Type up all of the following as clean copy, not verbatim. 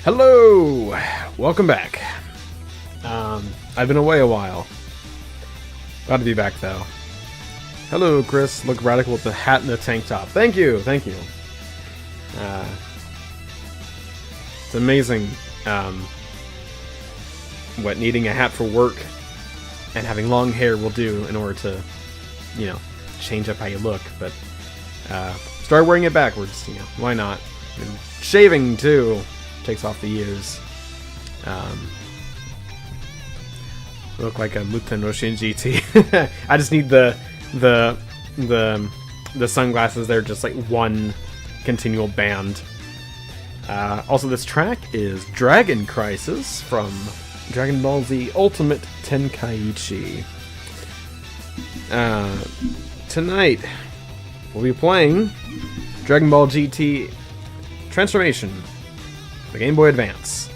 Hello! Welcome back. I've been away a while. Glad to be back, though. Hello, Chris. Look radical with the hat and the tank top. Thank you, thank you. It's amazing what needing a hat for work and having long hair will do in order to, you know, change up how you look. But start wearing it backwards, you know, why not? And shaving, too. Takes off the ears. Look like a Muten Roshin GT. I just need the sunglasses. They're just like one continual band. Also, this track is Dragon Crisis from Dragon Ball Z Ultimate Tenkaichi. Tonight we'll be playing Dragon Ball GT Transformation, the Game Boy Advance.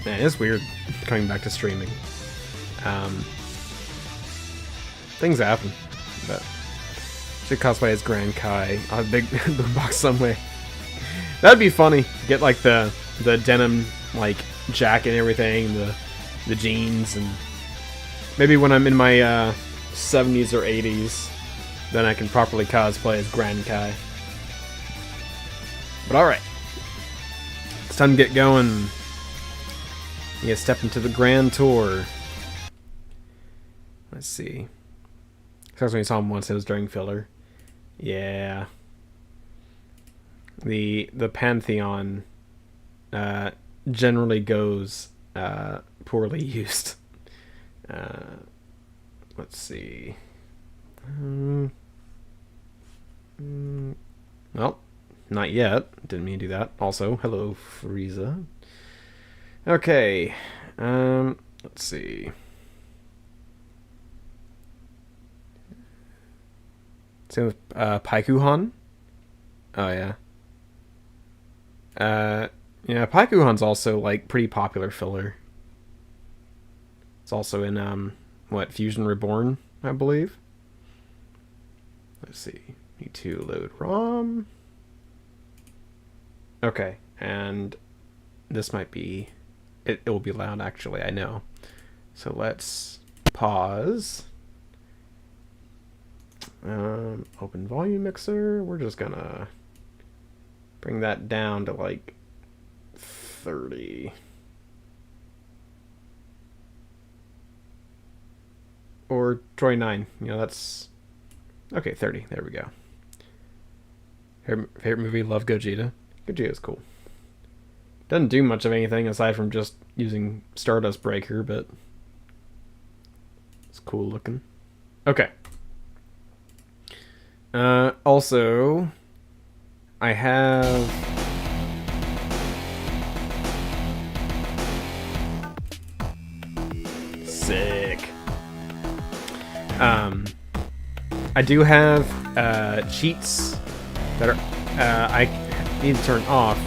Man, it's weird coming back to streaming. Things happen, but should cosplay as Grand Kai on a big box somewhere. That'd be funny. Get like the denim like jacket and everything, the jeans, and maybe when I'm in my 70s or 80s, then I can properly cosplay as Grand Kai. But alright. It's time to get going. You gotta step into the Grand Tour. Let's see. Because when you saw him once, it was during filler. Yeah. The Pantheon generally goes poorly used. Let's see. Well, not yet. Didn't mean to do that. Also, hello, Frieza. Okay. Let's see. Same with Paikuhan. Oh yeah. Yeah, Paikuhan's also like pretty popular filler. It's also in what, Fusion Reborn, I believe. Let's see. Need to load ROM. Okay, and this might be it will be loud actually, I know. So let's pause. Open volume mixer. We're just gonna bring that down to like 30. Or 29. You know, that's okay, 30. There we go. Favorite movie, love Gogeta. Gogeta's cool. Doesn't do much of anything aside from just using Stardust Breaker, but it's cool looking. Okay. Also, I have sick. I do have cheats that are I need to turn off.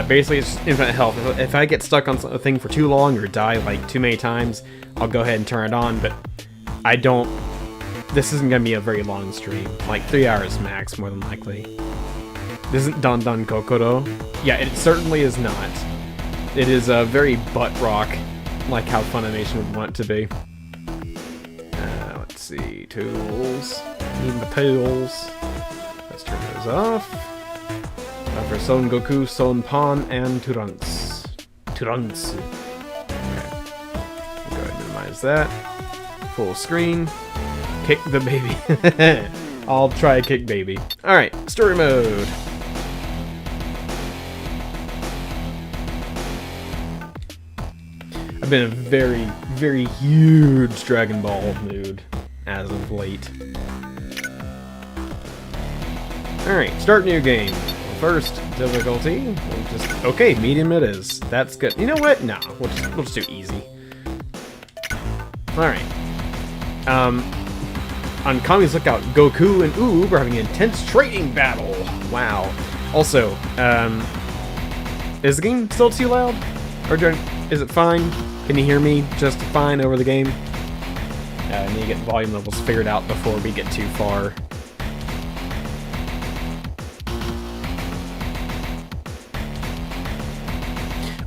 Basically, it's infinite health. If I get stuck on a thing for too long or die like too many times, I'll go ahead and turn it on, but I don't. This isn't going to be a very long stream. Like 3 hours max, more than likely. This isn't Don Don Kokoro. Yeah, it certainly is not. It is a very butt rock, like how Funimation would want it to be. Let's see. Tools. Need the tools. Let's turn those off. For Son Goku, Son Pan, and Trunks. Trunks. Okay. Go ahead and minimize that. Full screen. Kick the baby. I'll try kick baby. Alright, story mode. I've been in a very, very huge Dragon Ball mood as of late. Alright, start new game. First difficulty, we'll just okay, medium it is. That's good. You know what? No, we'll just do easy. All right. On Kami's lookout, Goku and Oob are having an intense training battle. Wow. Also, is the game still too loud, or is it fine? Can you hear me just fine over the game? I need to get volume levels figured out before we get too far.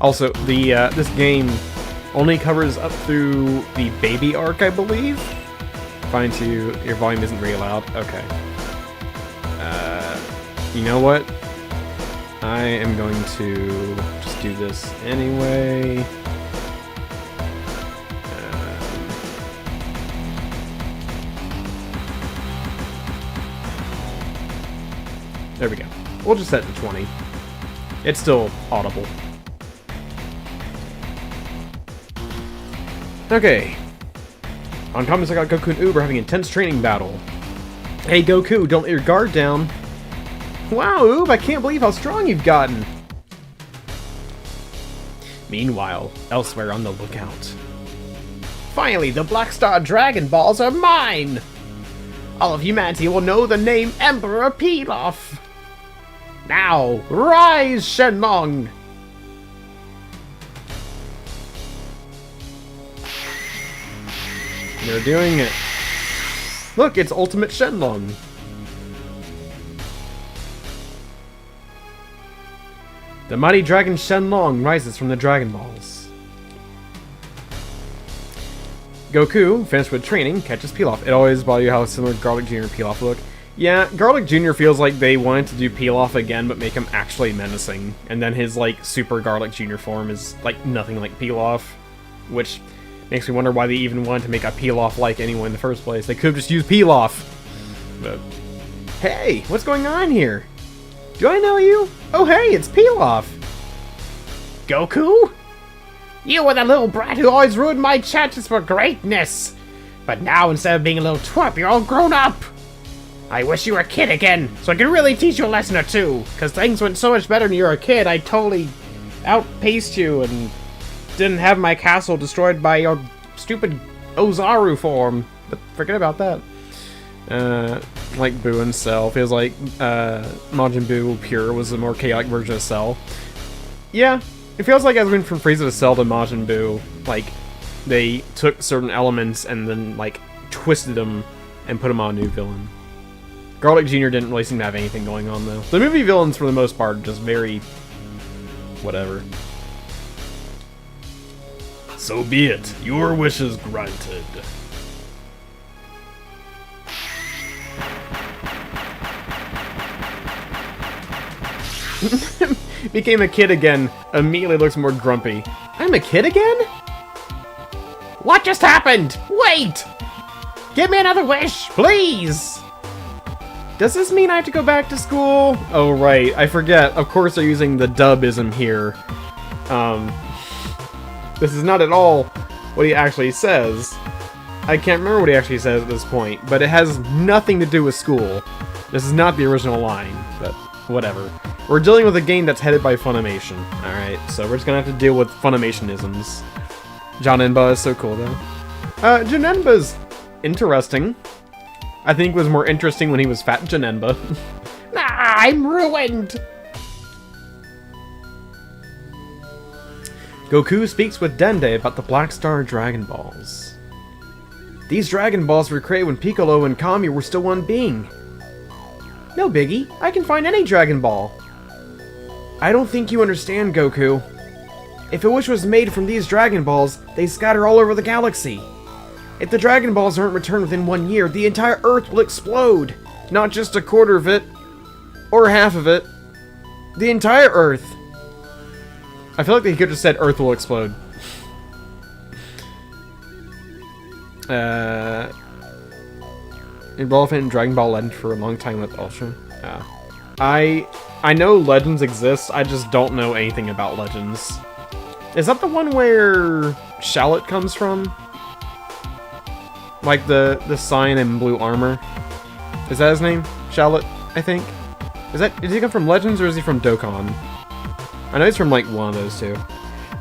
Also, the this game only covers up through the baby arc, I believe. Fine to your volume isn't very loud. Okay. You know what? I am going to just do this anyway. There we go. We'll just set it to 20. It's still audible. Okay. On comments, I got Goku and Uber having intense training battle. Hey Goku, don't let your guard down. Wow, Oob, I can't believe how strong you've gotten. Meanwhile, elsewhere on the lookout. Finally, the Black Star Dragon Balls are mine! All of humanity will know the name Emperor Pilaf. Now, rise, Shenlong! They're doing it. Look, it's Ultimate Shenlong. The mighty dragon Shenlong rises from the Dragon Balls. Goku, finished with training, catches Pilaf. It always bothers you how similar Garlic Jr. and Pilaf look. Yeah, Garlic Jr. feels like they wanted to do Pilaf again, but make him actually menacing. And then his, like, Super Garlic Jr. form is, like, nothing like Pilaf. Which makes me wonder why they even wanted to make a Pilaf-like anyone in the first place. They could have just used Pilaf. But, hey, what's going on here? Do I know you? Oh, hey, it's Pilaf. Goku? You were the little brat who always ruined my chances for greatness. But now, instead of being a little twerp, you're all grown up. I wish you were a kid again, so I could really teach you a lesson or two. Because things went so much better when you were a kid, I totally outpaced you and didn't have my castle destroyed by your stupid Ozaru form. But forget about that. Like Buu and Cell. Feels like Majin Buu Pure was a more chaotic version of Cell. Yeah, it feels like as we went from Frieza to Cell to Majin Buu, like, they took certain elements and then, like, twisted them and put them on a new villain. Garlic Jr. didn't really seem to have anything going on, though. The movie villains, for the most part, are just very... whatever. So be it. Your wish is granted. Became a kid again. Immediately looks more grumpy. I'm a kid again? What just happened? Wait! Give me another wish, please! Does this mean I have to go back to school? Oh, right. I forget. Of course they're using the dubism here. This is not at all what he actually says. I can't remember what he actually says at this point, but it has nothing to do with school. This is not the original line, but whatever. We're dealing with a game that's headed by Funimation. Alright, so we're just gonna have to deal with Funimation-isms. Janemba is so cool, though. Janemba's interesting. I think it was more interesting when he was Fat Janemba. I'm ruined! Goku speaks with Dende about the Black Star Dragon Balls. These Dragon Balls were created when Piccolo and Kami were still one being. No biggie, I can find any Dragon Ball. I don't think you understand, Goku. If a wish was made from these Dragon Balls, they scatter all over the galaxy. If the Dragon Balls aren't returned within 1 year, the entire Earth will explode. Not just a quarter of it, or half of it. The entire Earth. I feel like they could have said Earth will explode. Involved in Dragon Ball Legend for a long time with Ultra. I know Legends exists, I just don't know anything about Legends. Is that the one where Shallot comes from? Like the Saiyan in blue armor? Is that his name? Shallot, I think? Did he come from Legends or is he from Dokkan? I know he's from like one of those two.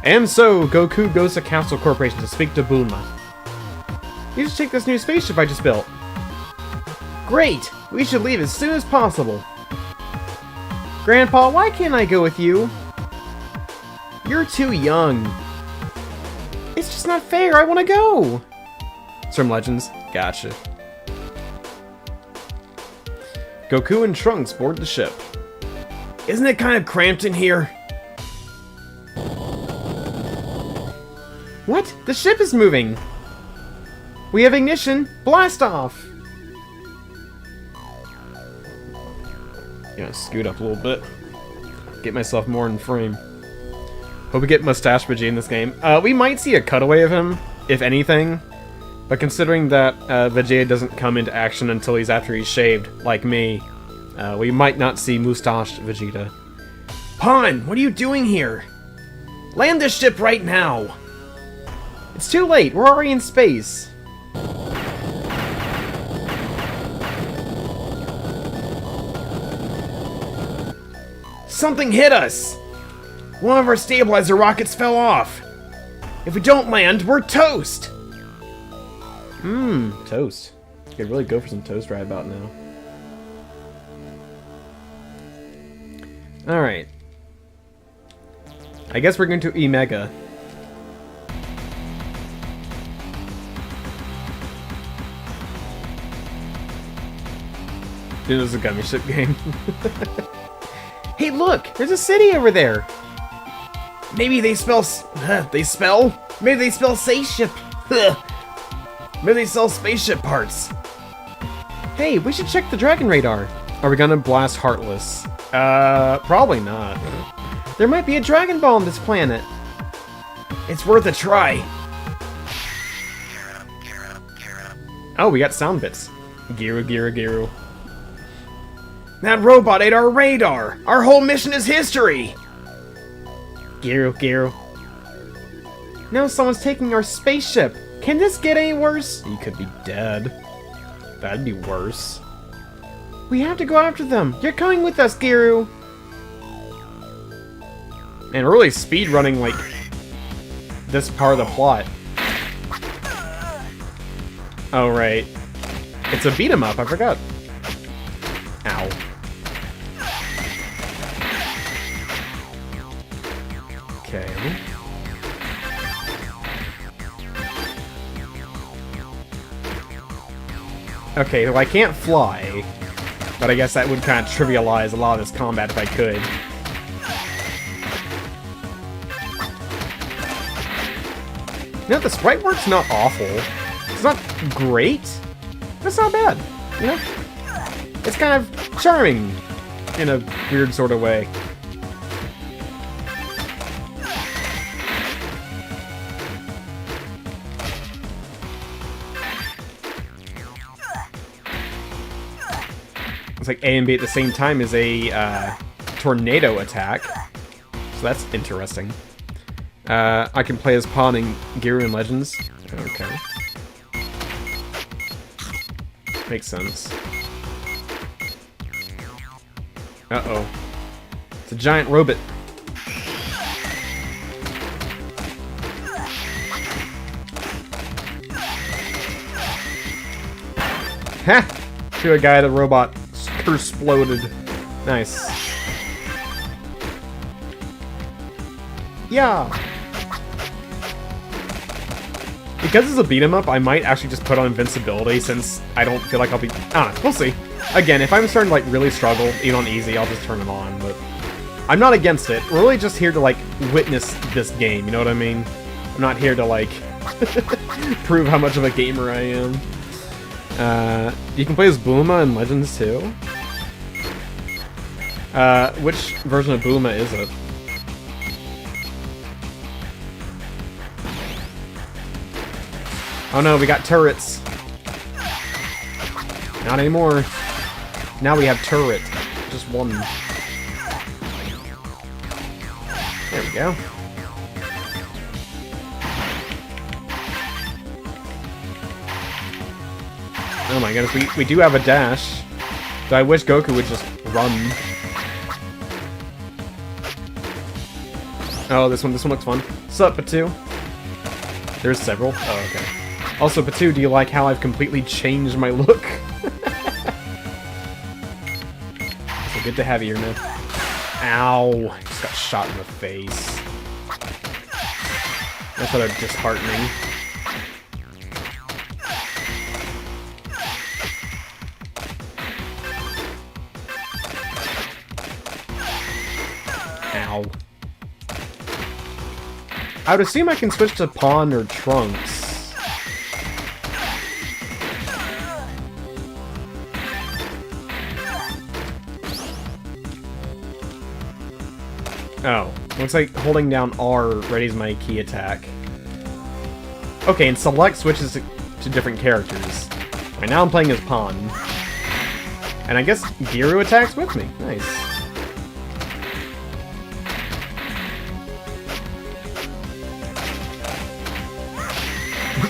And so, Goku goes to Castle Corporation to speak to Bulma. You should take this new spaceship I just built. Great! We should leave as soon as possible. Grandpa, why can't I go with you? You're too young. It's just not fair, I want to go! It's from Legends. Gotcha. Goku and Trunks board the ship. Isn't it kind of cramped in here? What? The ship is moving! We have ignition! Blast off! Gonna scoot up a little bit. Get myself more in frame. Hope we get Mustache Viggy in this game. We might see a cutaway of him, if anything. But considering that Vegeta doesn't come into action until after he's shaved, like me, we might not see Mustache Vegeta. Pawn, what are you doing here? Land this ship right now! It's too late, we're already in space. Something hit us! One of our stabilizer rockets fell off. If we don't land, we're toast! Toast. Could really go for some toast right about now. Alright. I guess we're going to E-Mega. Dude, this is a gummy ship game. Hey, look! There's a city over there! Maybe they spell... Maybe they spell spaceship! Maybe they sell spaceship parts! Hey, we should check the Dragon Radar! Are we gonna blast Heartless? Probably not. There might be a Dragon Ball on this planet! It's worth a try! Oh, we got sound bits. Giru, Giru, Giru. That robot ate our radar! Our whole mission is history! Giru, Giru. Now someone's taking our spaceship! Can this get any worse? You could be dead. That'd be worse. We have to go after them! You're coming with us, Giru! And we're really speedrunning, like, this part of the plot. Oh, right. It's a beat-em-up, I forgot. Ow. Okay. Okay, well I can't fly, but I guess that would kind of trivialize a lot of this combat if I could. You know, the sprite work's not awful. It's not great, but it's not bad, you know? It's kind of charming in a weird sort of way. It's like A and B at the same time is a tornado attack. So that's interesting. I can play as Pawn in Giru and Legends. Okay. Makes sense. Uh-oh. It's a giant robot. Ha! To a guy, the robot exploded. Nice. Yeah! Because it's a beat-em-up, I might actually just put on invincibility since I don't feel like I'll be... I don't know, we'll see. Again, if I'm starting to, like, really struggle, even on easy, I'll just turn it on, but... I'm not against it. We're really just here to, like, witness this game, you know what I mean? I'm not here to, like, prove how much of a gamer I am. You can play as Bulma in Legends, too? Which version of Bulma is it? Oh no, we got turrets. Not anymore. Now we have turret. Just one. There we go. Oh my goodness, we do have a dash. So I wish Goku would just run. Oh, this one looks fun. Sup, Patu? There's several. Oh, okay. Also, Patu, do you like how I've completely changed my look? So good to have you here, man. Ow! Just got shot in the face. That's rather disheartening. Ow. I would assume I can switch to Pawn or Trunks. Oh, looks like holding down R readies my key attack. Okay, and select switches to different characters. Right now I'm playing as Pawn. And I guess Giru attacks with me. Nice.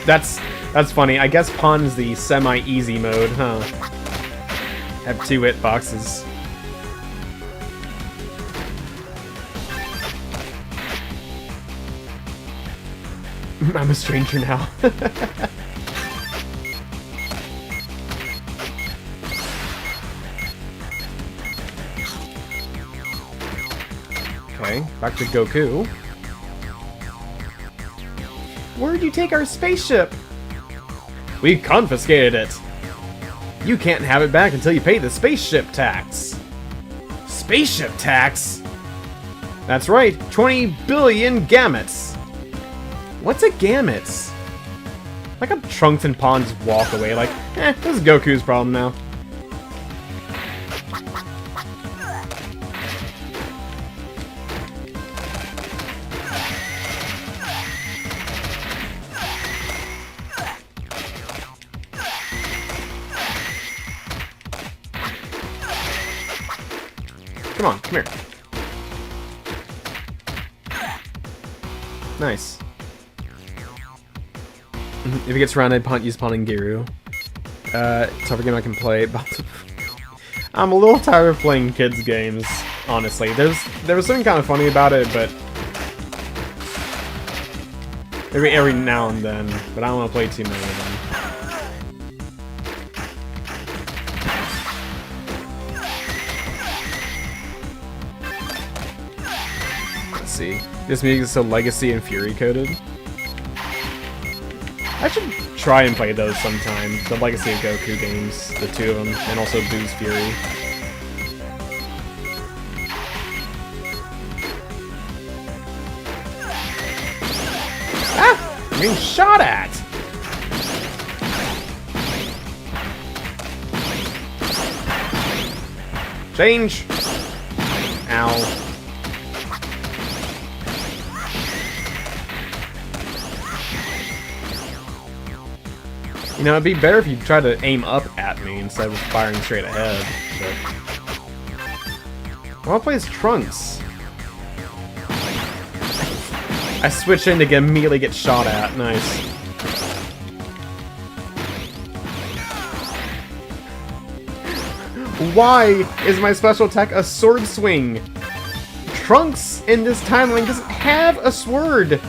That's funny. I guess Pawn's the semi-easy mode, huh? Have 2 hitboxes. I'm a stranger now. Okay, back to Goku. Where'd you take our spaceship? We confiscated it. You can't have it back until you pay the spaceship tax. Spaceship tax? That's right, 20 billion gamuts. What's a gamut? Like how Trunks and Pawn just walk away like, this is Goku's problem now. Come on, come here. Nice. If he gets surrounded, use Pawn and Giru. Tougher game I can play. I'm a little tired of playing kids games, honestly. There was something kind of funny about it, but maybe every now and then. But I don't want to play too many of them. Let's see. This music is so Legacy and Fury coded. I should try and play those sometime. The Legacy of Goku games, the 2 of them, and also Boo's Fury. Ah! I'm being shot at! Change! Ow. You know, it'd be better if you tried to aim up at me instead of firing straight ahead, but... I wanna play as Trunks. I switch in to immediately get shot at. Nice. Why is my special attack a sword swing? Trunks in this timeline doesn't have a sword!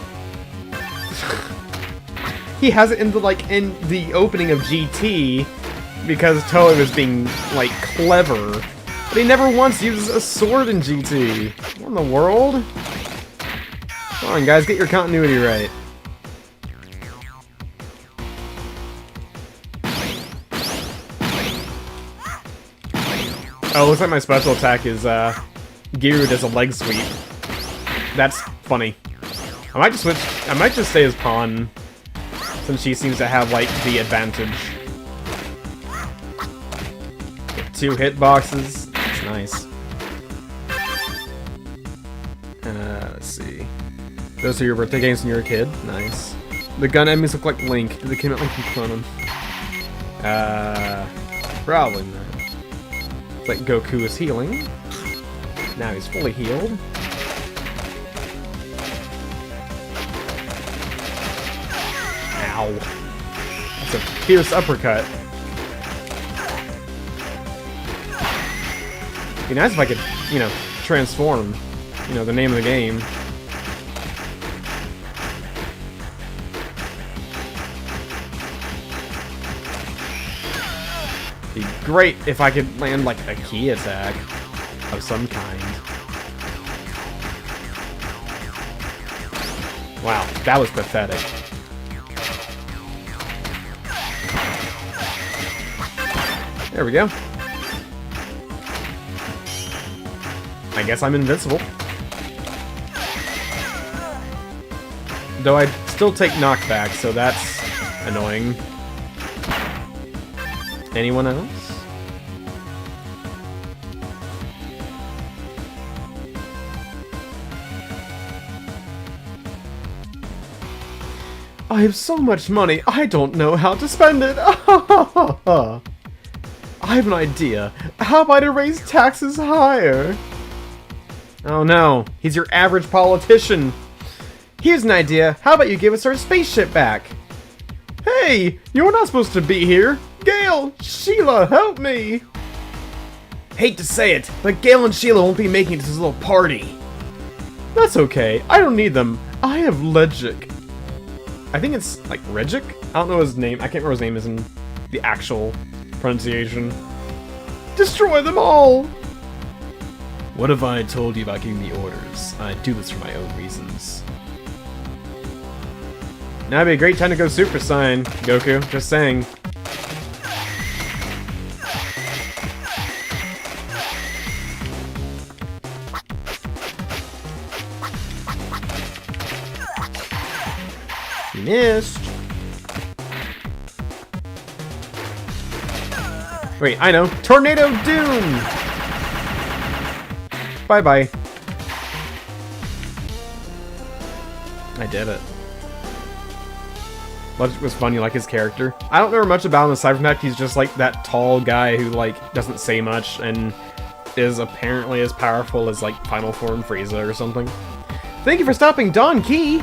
He has it in the opening of GT because Toei was being like clever, but he never once uses a sword in GT. What in the world? Come on, guys, get your continuity right. Oh, looks like my special attack is Giru does a leg sweep. That's funny. I might just switch. I might just stay as Pawn. Since she seems to have, like, the advantage. Get 2 hitboxes. That's nice. Let's see. Those are your birthday games when you were a kid? Nice. The gun enemies look like Link. Did they come out like you clone them? Probably not. It's like Goku is healing. Now he's fully healed. Ow. That's a fierce uppercut. It'd be nice if I could, you know, transform. You know, the name of the game. It'd be great if I could land, like, a key attack of some kind. Wow, that was pathetic. There we go. I guess I'm invincible. Though I still take knockback, so that's annoying. Anyone else? I have so much money, I don't know how to spend it. I have an idea. How about I raise taxes higher? Oh no, he's your average politician. Here's an idea. How about you give us our spaceship back? Hey, you're not supposed to be here. Gale, Sheila, help me. Hate to say it, but Gale and Sheila won't be making it to this little party. That's okay. I don't need them. I have Legic. I think it's like Regic? I don't know his name. I can't remember his name is in the actual pronunciation. Destroy them all! What if I told you about giving me orders? I do this for my own reasons. Now would be a great time to go Super Saiyan, Goku. Just saying. You missed. Wait, I know. Tornado Doom! Bye-bye. I did it. What was fun, you like his character? I don't know much about him aside from the fact he's just like that tall guy who like doesn't say much and is apparently as powerful as like Final Form Frieza or something. Thank you for stopping Don Key!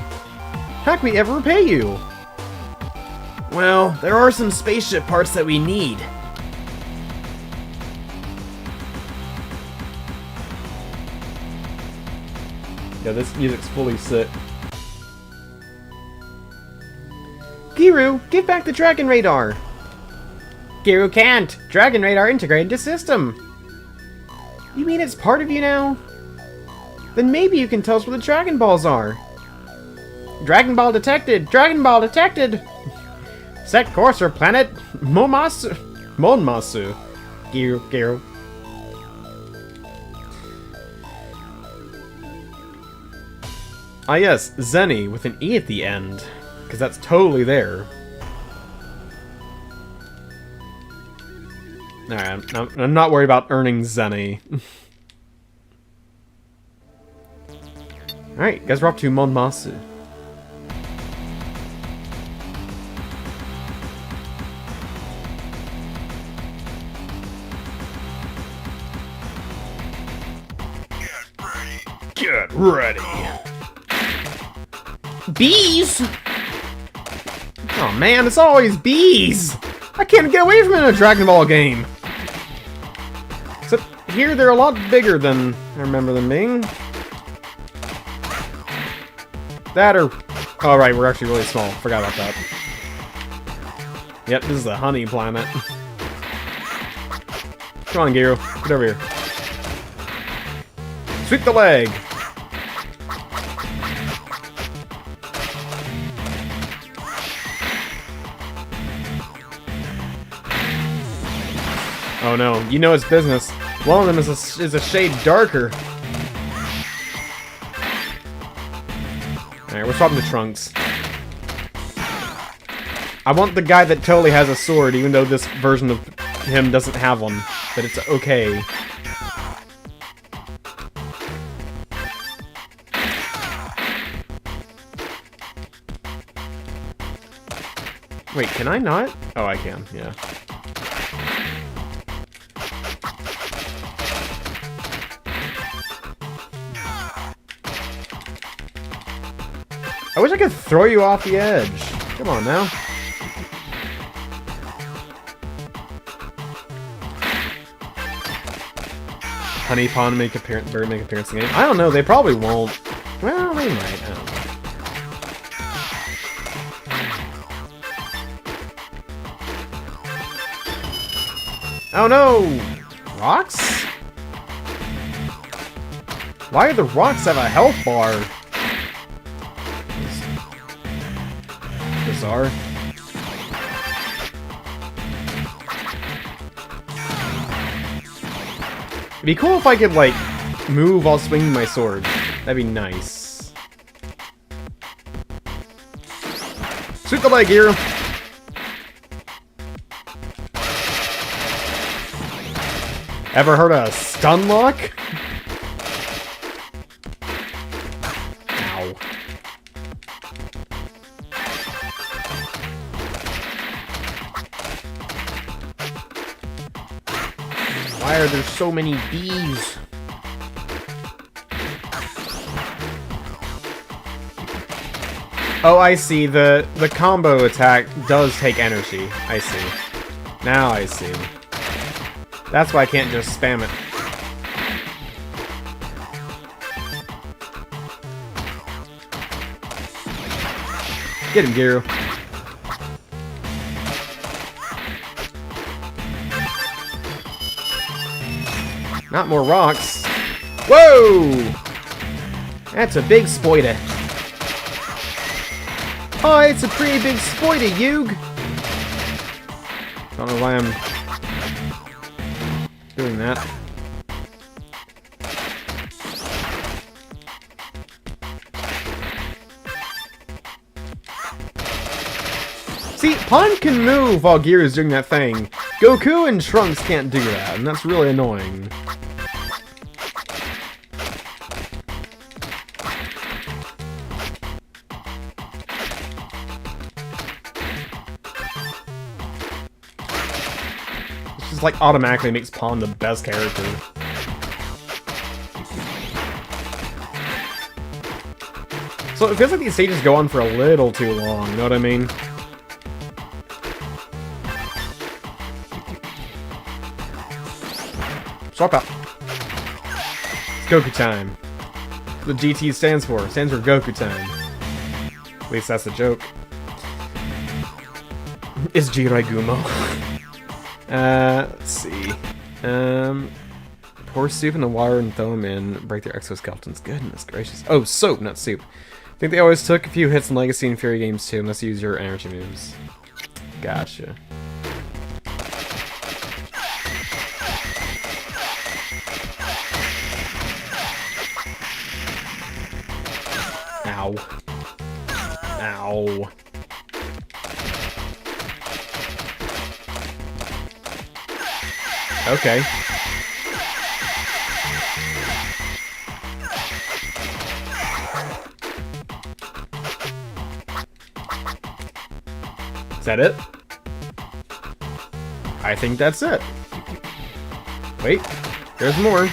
How can we ever repay you? Well, there are some spaceship parts that we need. Yeah, this music's fully sick. Giru, give back the Dragon Radar! Giru can't! Dragon Radar integrated to system! You mean it's part of you now? Then maybe you can tell us where the Dragon Balls are. Dragon Ball detected! Dragon Ball detected! Set course for planet Monmasu. Giru. Ah yes, Zenny with an E at the end. Because that's totally there. Alright, I'm not worried about earning Zenny. Alright, guys, we're up to Monmasu. Get ready! Bees! Oh man, it's always bees! I can't get away from it in a Dragon Ball game! Except here they're a lot bigger than I remember them being. That or... Oh right, we're actually really small. Forgot about that. Yep, this is the honey planet. Come on, Giru. Get over here. Sweep the leg! Oh no, you know it's business. One of them is a shade darker. Alright, we're swapping the trunks. I want the guy that totally has a sword, even though this version of him doesn't have one. But it's okay. Wait, can I not? Oh, I can, yeah. I wish I could throw you off the edge. Come on now. Honey Pond make appearance in the game. I don't know, they probably won't. Well, they might, I don't know. Oh no! Rocks? Why do the rocks have a health bar? Bizarre. It'd be cool if I could, like, move while swinging my sword. That'd be nice. Sweep the leg, Gear. Ever heard of stun lock? Ow. Why are there so many bees? Oh, I see. The combo attack does take energy. I see. Now I see. That's why I can't just spam it. Get him, Giru. Not more rocks. Whoa! That's a big spoiler. Oh, it's a pretty big spoiler, Yug. Don't know why I'm doing that. See, Pawn can move while Gear is doing that thing. Goku and Trunks can't do that, and that's really annoying. This just like automatically makes Pawn the best character. So it feels like these stages go on for a little too long, you know what I mean? Swap out. It's Goku time. The GT stands for Goku time. At least that's a joke. Is Jirai Gumo. Let's see. Pour soup in the water and throw them in. Break their exoskeletons. Goodness gracious. Oh, soap, not soup. I think they always took a few hits in Legacy and Fury games too, unless you use your energy moves. Gotcha. Ow. Ow. Okay. Is that it? I think that's it. Wait, there's more.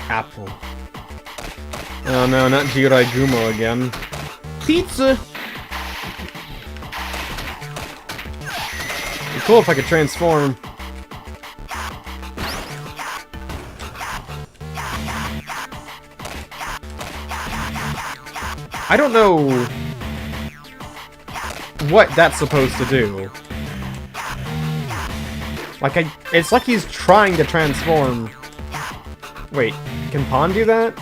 Apple. Oh no, not Jirai Gumo again. Pizza! It'd be cool if I could transform. I don't know what that's supposed to do. Like, it's like he's trying to transform. Wait, can Pawn do that?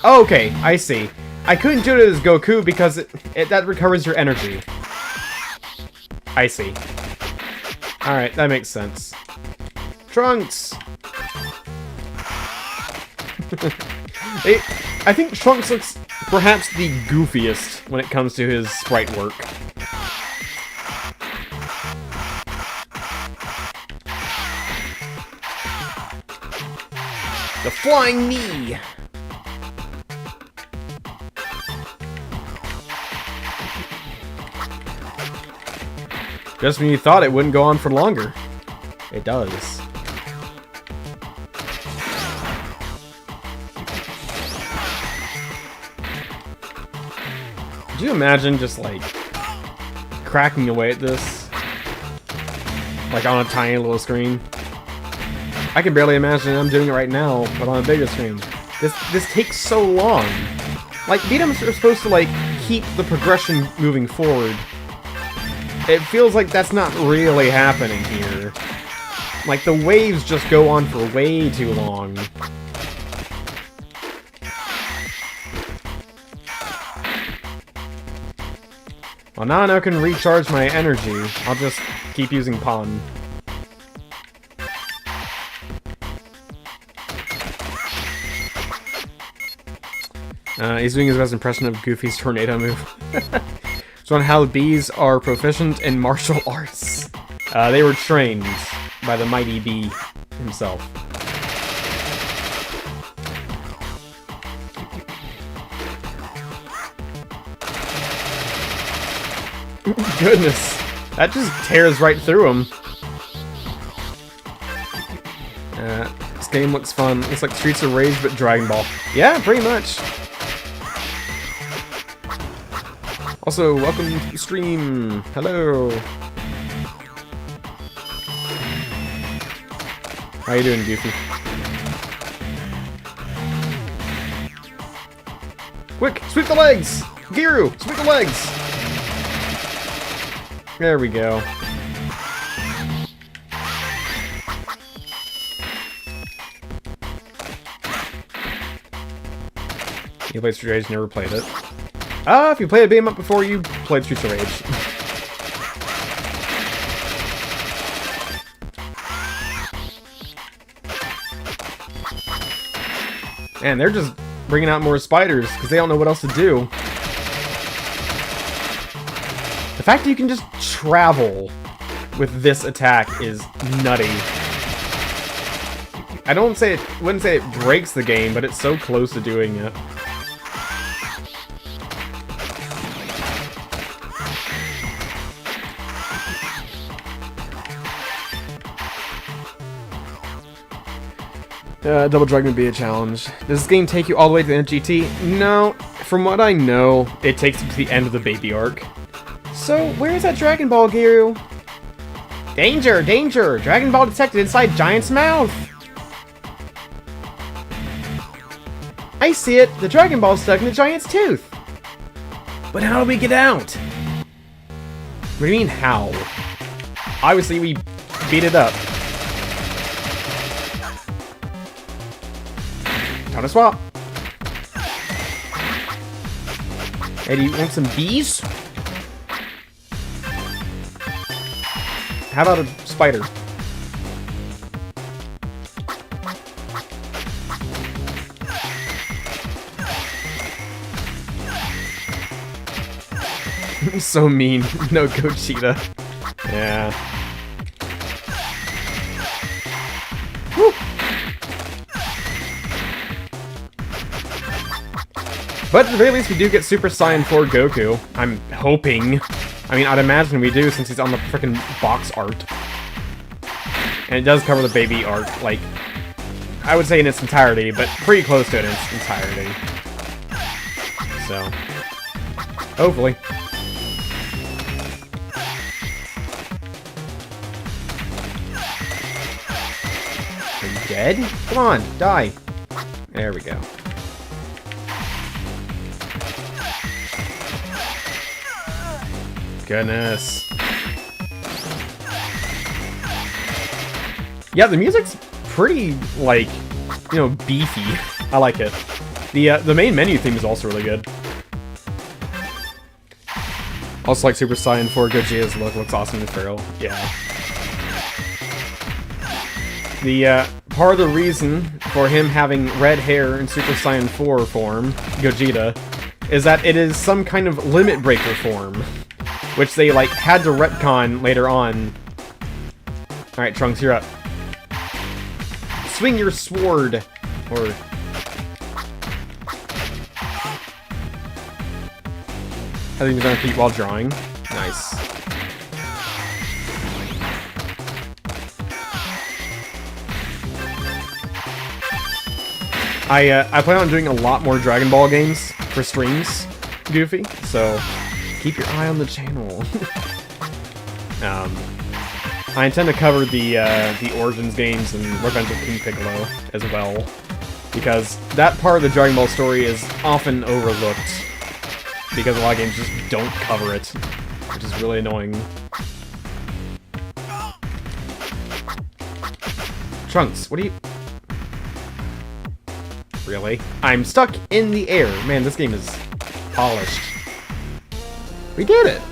Oh, okay, I see. I couldn't do it as Goku because that recovers your energy. I see. Alright, that makes sense. Trunks! I think Trunks looks perhaps the goofiest when it comes to his sprite work. The flying knee! Just when you thought it wouldn't go on for longer. It does. Could you imagine just, like, cracking away at this? Like, on a tiny little screen? I can barely imagine I'm doing it right now, but on a bigger screen. This takes so long. Like, beat-ems are supposed to, like, keep the progression moving forward. It feels like that's not really happening here. Like, the waves just go on for way too long. Well, now I can recharge my energy. I'll just keep using Pawn. He's doing his best impression of Goofy's tornado move. So on how bees are proficient in martial arts. They were trained by the mighty bee himself. Goodness, that just tears right through him. This game looks fun. Looks like Streets of Rage, but Dragon Ball. Yeah, pretty much. Also, welcome to the stream. Hello. How you doing, Goofy? Quick, sweep the legs! Giru, sweep the legs! There we go. You played Streets of Rage, never played it. If you played a beat 'em up before, you played Streets of Rage. Man, they're just bringing out more spiders because they don't know what else to do. The fact that you can just travel with this attack is nutty. I wouldn't say it breaks the game, but it's so close to doing it. Double Dragon would be a challenge. Does this game take you all the way to the end of GT? No. From what I know, it takes you to the end of the baby arc. So, where is that Dragon Ball, Giru? Danger! Danger! Dragon Ball detected inside Giant's mouth! I see it! The Dragon Ball's stuck in the Giant's tooth! But how do we get out? What do you mean, how? Obviously, we beat it up. Time to swap. Hey, do you want some bees? How about a spider? So mean. No Gogeta. Yeah. Woo. But at the very least, we do get Super Saiyan 4 Goku. I'm hoping. I mean, I'd imagine we do since he's on the frickin' box art. And it does cover the baby arc, like, I would say in its entirety, but pretty close to it in its entirety. So, hopefully. Are you dead? Come on, die. There we go. Goodness. Yeah, the music's pretty, like, you know, beefy. I like it. The main menu theme is also really good. Also like Super Saiyan 4 Gogeta's look looks awesome in Feral. Yeah. The part of the reason for him having red hair in Super Saiyan 4 form, Gogeta, is that it is some kind of limit breaker form. Which they, like, had to retcon later on. Alright, Trunks, you're up. Swing your sword! Or... I think he's on feet while drawing. Nice. I plan on doing a lot more Dragon Ball games for streams, Goofy, so... keep your eye on the channel. I intend to cover the Origins games and Revenge of King Piccolo as well, because that part of the Dragon Ball story is often overlooked, because a lot of games just don't cover it, which is really annoying. Trunks, what are you... Really? I'm stuck in the air. Man, this game is polished. We did it!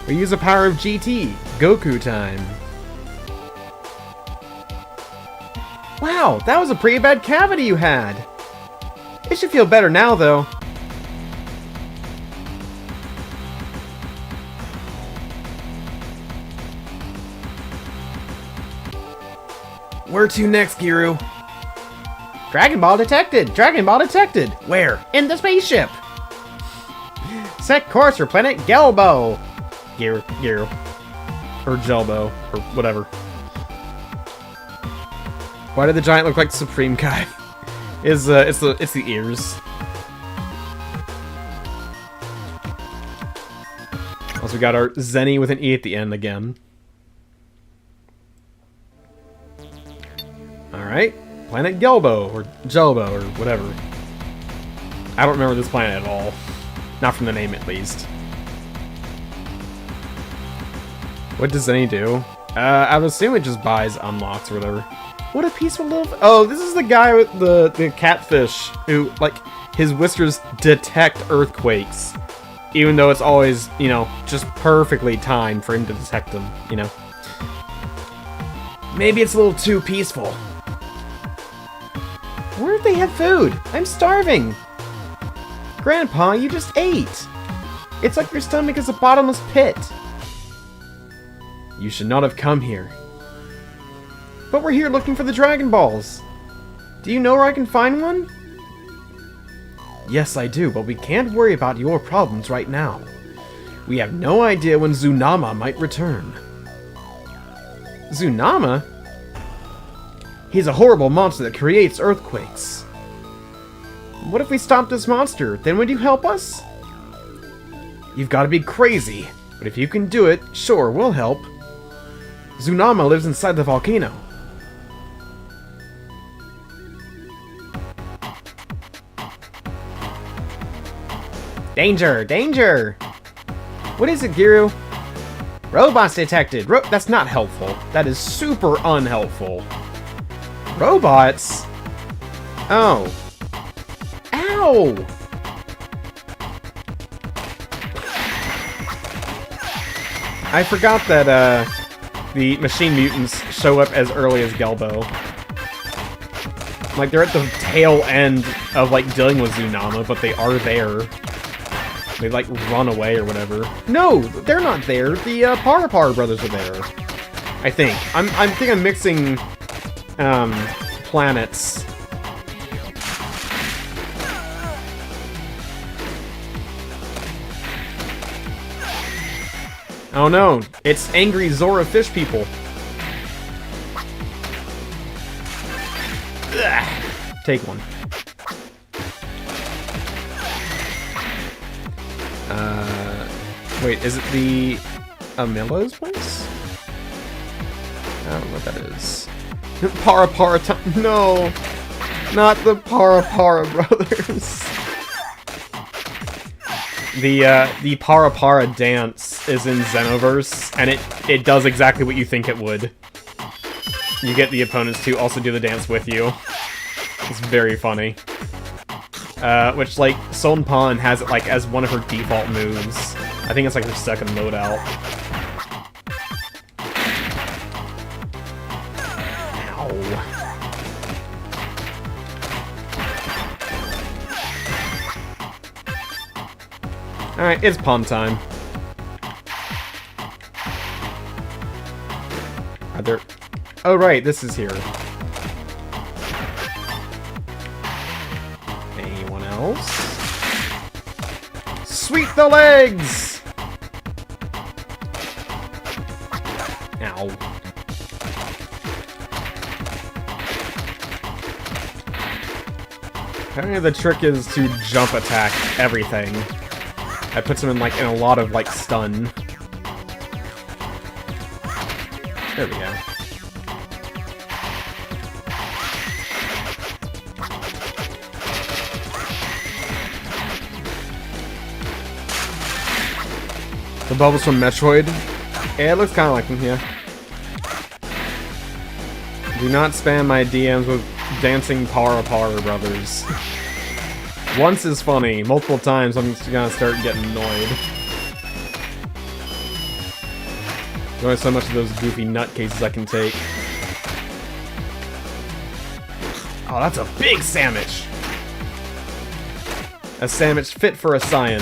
We use the power of GT. Goku time. Wow, that was a pretty bad cavity you had. It should feel better now, though. Where to next, Giru? Dragon Ball detected! Dragon Ball detected! Where? In the spaceship! Set course for planet Gelbo! Giru. Or Gelbo. Or whatever. Why did the giant look like Supreme Kai? It's the ears. Also, we got our Zenny with an E at the end again. Alright. Planet Gelbo, or Gelbo, or whatever. I don't remember this planet at all. Not from the name, at least. What does Zenny do? I would assume it just buys unlocks or whatever. What a peaceful little... Oh, this is the guy with the catfish who, like, his whiskers detect earthquakes. Even though it's always, you know, just perfectly timed for him to detect them, you know? Maybe it's a little too peaceful. Where did they have food? I'm starving! Grandpa, you just ate! It's like your stomach is a bottomless pit. You should not have come here. But we're here looking for the Dragon Balls. Do you know where I can find one? Yes, I do, but we can't worry about your problems right now. We have no idea when Zunama might return. Zunama? He's a horrible monster that creates earthquakes. What if we stop this monster? Then would you help us? You've got to be crazy. But if you can do it, sure, we'll help. Zunama lives inside the volcano. Danger! Danger! What is it, Giru? Robots detected! That's not helpful. That is super unhelpful. Robots? Oh. Ow! I forgot that, the machine mutants show up as early as Gelbo. Like, they're at the tail end of, like, dealing with Zunama, but they are there. They, like, run away or whatever. No, they're not there. The, Parapar brothers are there. I think. I think I'm mixing, planets. Oh no, it's angry Zora fish people. Ugh. Take one. Wait, is it the Amilo's place? I don't know what that is. Parapara time. No! Not the Parapara brothers. The Parapara dance is in Xenoverse, and it does exactly what you think it would. You get the opponents to also do the dance with you. It's very funny. Which, like, Son Pan has it, like, as one of her default moves. I think it's, like, her second loadout. Ow. Alright, it's Pan time. Are there... Oh, right, this is here. Anyone else? Sweep the legs! Ow. Apparently the trick is to jump attack everything. That puts him in, like, in a lot of, like, stun. There we go. The bubbles from Metroid? Yeah, it looks kind of like them, yeah. Do not spam my DMs with dancing Parapara brothers. Once is funny, multiple times I'm just gonna start getting annoyed. There's only so much of those goofy nutcases I can take. Oh, that's a big sandwich! A sandwich fit for a Saiyan.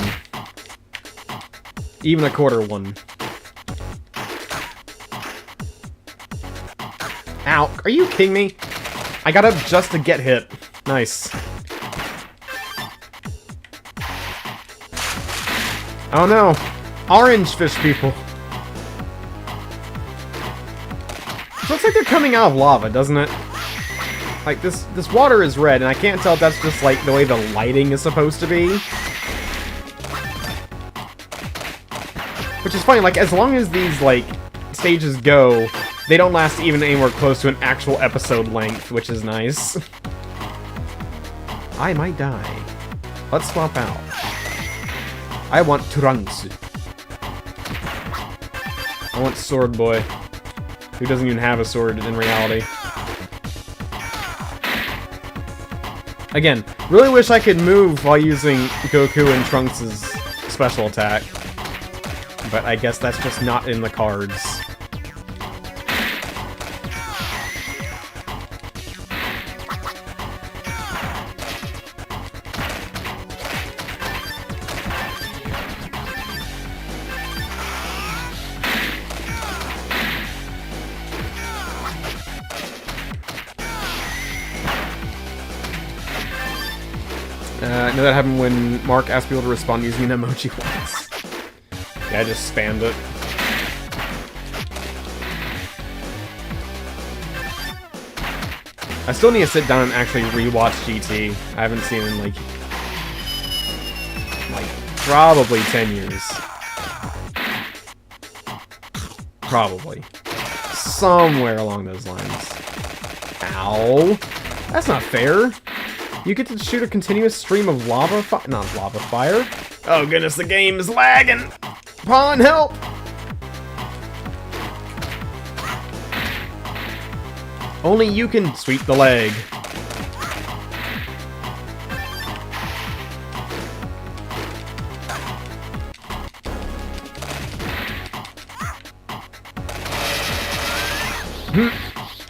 Even a quarter one. Ow, are you kidding me? I got up just to get hit. Nice. Oh no! Orange fish people! It looks like they're coming out of lava, doesn't it? Like, this water is red, and I can't tell if that's just, like, the way the lighting is supposed to be. Which is funny, like, as long as these, like, stages go, they don't last even anywhere close to an actual episode length, which is nice. I might die. Let's swap out. I want Trunks. I want Sword Boy, who doesn't even have a sword in reality. Again, really wish I could move while using Goku and Trunks' special attack. But I guess that's just not in the cards. I know that happened when Mark asked people to respond using an emoji once. Yeah, I just spammed it. I still need to sit down and actually rewatch GT. I haven't seen it in like probably 10 years. Probably. Somewhere along those lines. Ow. That's not fair. You get to shoot a continuous stream of lava not lava fire. Oh goodness, the game is lagging! Pawn, help! Only you can sweep the leg.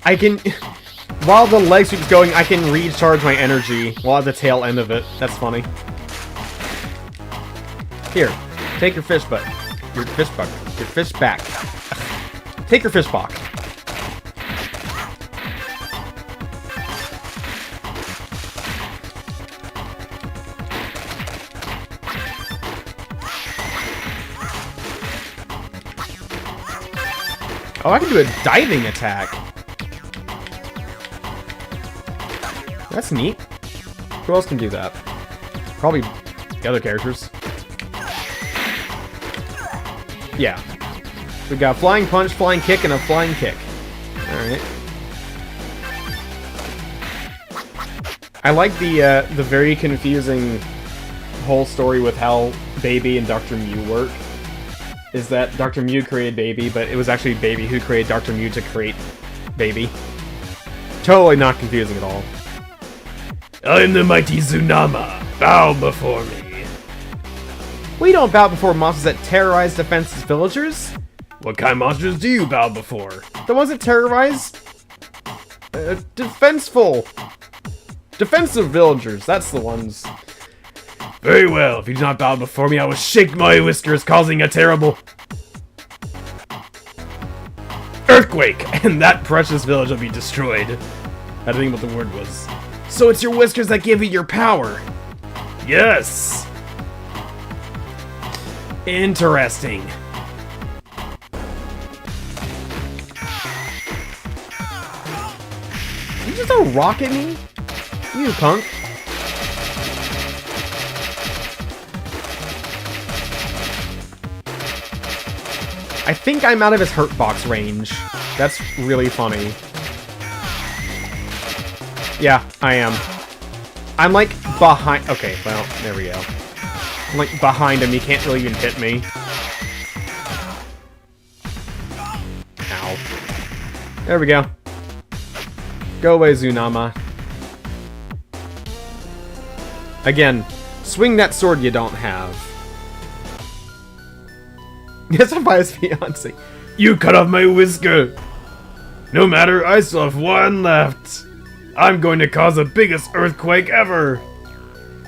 I can... While the leg sweep's going, I can recharge my energy while at the tail end of it. That's funny. Here, take your fish butt. Your fish buck. Your fish back. Take your fish back. Oh, I can do a diving attack. That's neat. Who else can do that? Probably the other characters. Yeah. We got flying punch, flying kick, and a flying kick. Alright. I like the very confusing whole story with how Baby and Dr. Mew work. Is that Dr. Mew created Baby, but it was actually Baby who created Dr. Mew to create Baby. Totally not confusing at all. I am the mighty Tsunama. Bow before me. We don't bow before monsters that terrorize defenseless villagers. What kind of monsters do you bow before? The ones that terrorize... defensive villagers. That's the ones. Very well. If you do not bow before me, I will shake my whiskers, causing a terrible... earthquake, and that precious village will be destroyed. I don't think what the word was. So it's your whiskers that give you your power. Yes. Interesting. You just throw a rock at me? You punk. I think I'm out of his hurt box range. That's really funny. Yeah, I am. I'm like behind... Okay, well, there we go. I'm like behind him, he can't really even hit me. Ow. There we go. Go away, Tsunama. Again, swing that sword you don't have. Yes, I'm by his fiancé. You cut off my whisker! No matter, I still have one left. I'm going to cause the biggest earthquake ever!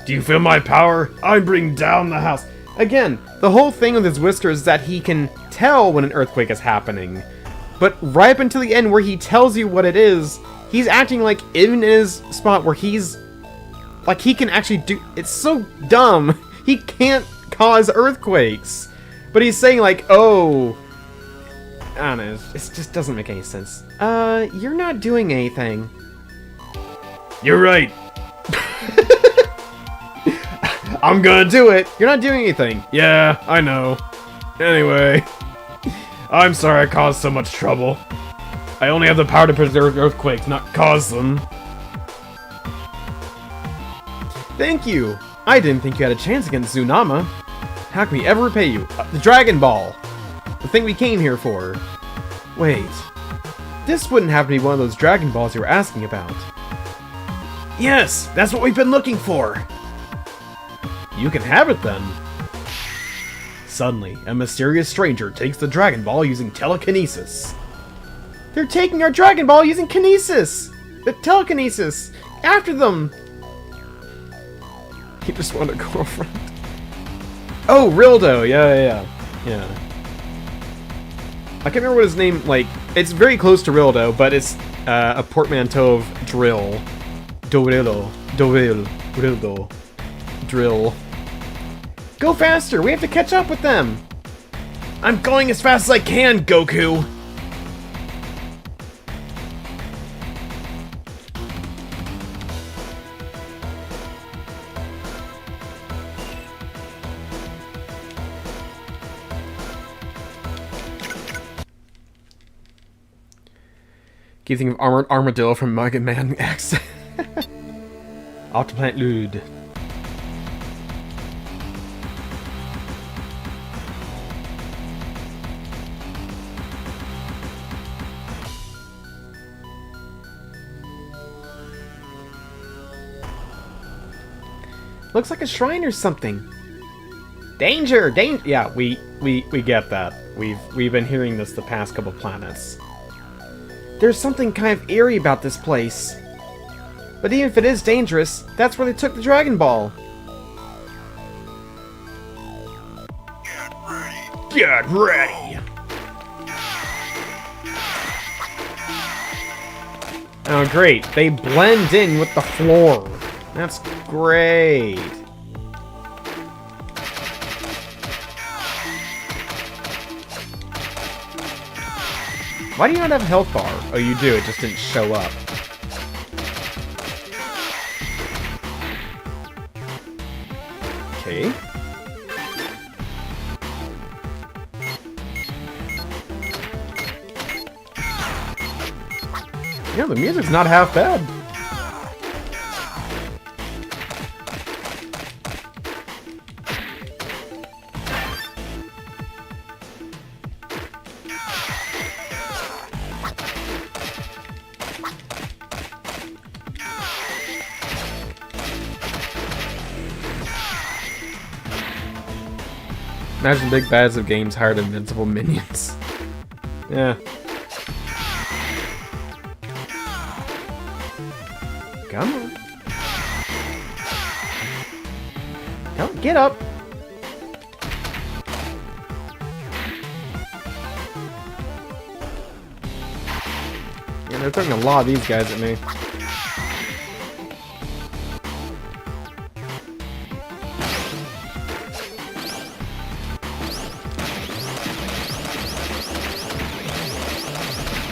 Do you feel my power? I bring down the house. Again, the whole thing with his whiskers is that he can tell when an earthquake is happening. But right up until the end where he tells you what it is, he's acting like in his spot where he's... like he can actually do... It's so dumb. He can't cause earthquakes. But he's saying like, oh... I don't know, it just doesn't make any sense. You're not doing anything. You're right. I'm gonna do it. You're not doing anything. Yeah, I know. Anyway, I'm sorry I caused so much trouble. I only have the power to preserve earthquakes, not cause them. Thank you. I didn't think you had a chance against Tsunama. How can we ever repay you? The Dragon Ball. The thing we came here for. Wait. This wouldn't happen to be one of those Dragon Balls you were asking about. Yes, that's what we've been looking for. You can have it then. Suddenly, a mysterious stranger takes the Dragon Ball using telekinesis. They're taking our Dragon Ball using kinesis! The telekinesis! After them! He just wanted a girlfriend. Oh, Rildo! Yeah. I can't remember what his name, like, it's very close to Rildo, but it's a portmanteau of drill. Rildo. Drill. Go faster! We have to catch up with them! I'm going as fast as I can, Goku! Keep thinking of Armored Armadillo from Mega Man X. Optiplanet Lude. Looks like a shrine or something. Danger! Danger! Yeah, we get that. We've been hearing this the past couple planets. There's something kind of eerie about this place. But even if it is dangerous, that's where they took the Dragon Ball. Get ready! Oh great, they blend in with the floor. That's great. Why do you not have a health bar? Oh, you do, it just didn't show up. Okay. Yeah, the music's not half bad. Imagine big bads of games hired invincible minions. Yeah. Come on. Come, get up. Yeah, they're throwing a lot of these guys at me.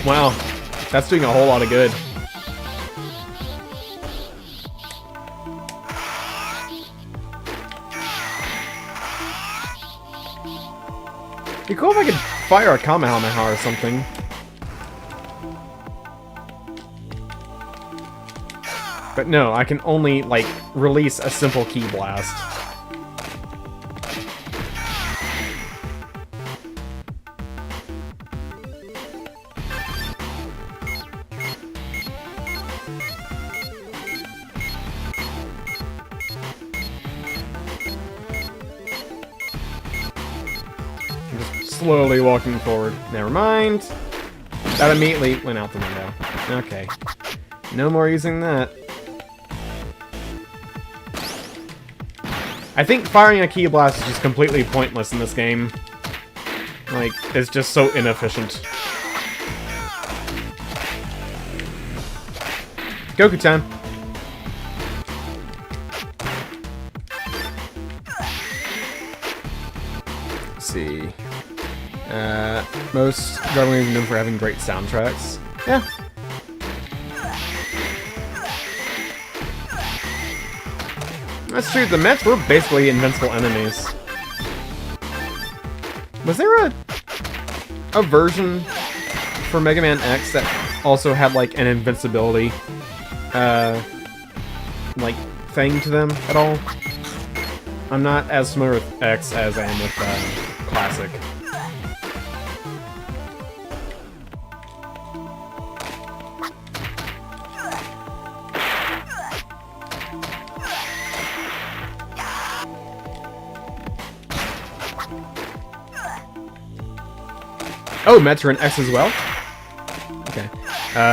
Wow, that's doing a whole lot of good. It'd be cool if I could fire a Kamehameha or something. But no, I can only, like, release a simple ki blast. Slowly walking forward. Never mind. That immediately went out the window. Okay. No more using that. I think firing a Ki Blast is just completely pointless in this game. Like, it's just so inefficient. Goku time. Let's see. Most Gardening is known for having great soundtracks. Yeah. That's true, the Mets were basically invincible enemies. Was there a version for Mega Man X that also had like an invincibility like thing to them at all? I'm not as familiar with X as I am with Classic. Oh, Mets are in X as well? Okay.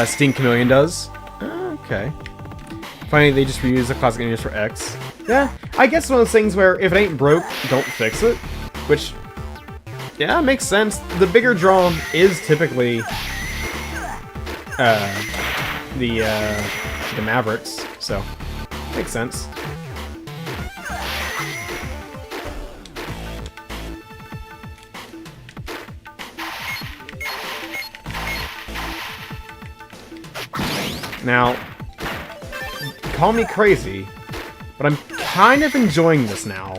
Steam Chameleon does. Okay. Finally, they just reuse the classic enemies for X. Yeah, I guess it's one of those things where if it ain't broke, don't fix it. Which, yeah, makes sense. The bigger draw is typically the Mavericks, so makes sense. Now, call me crazy, but I'm kind of enjoying this now.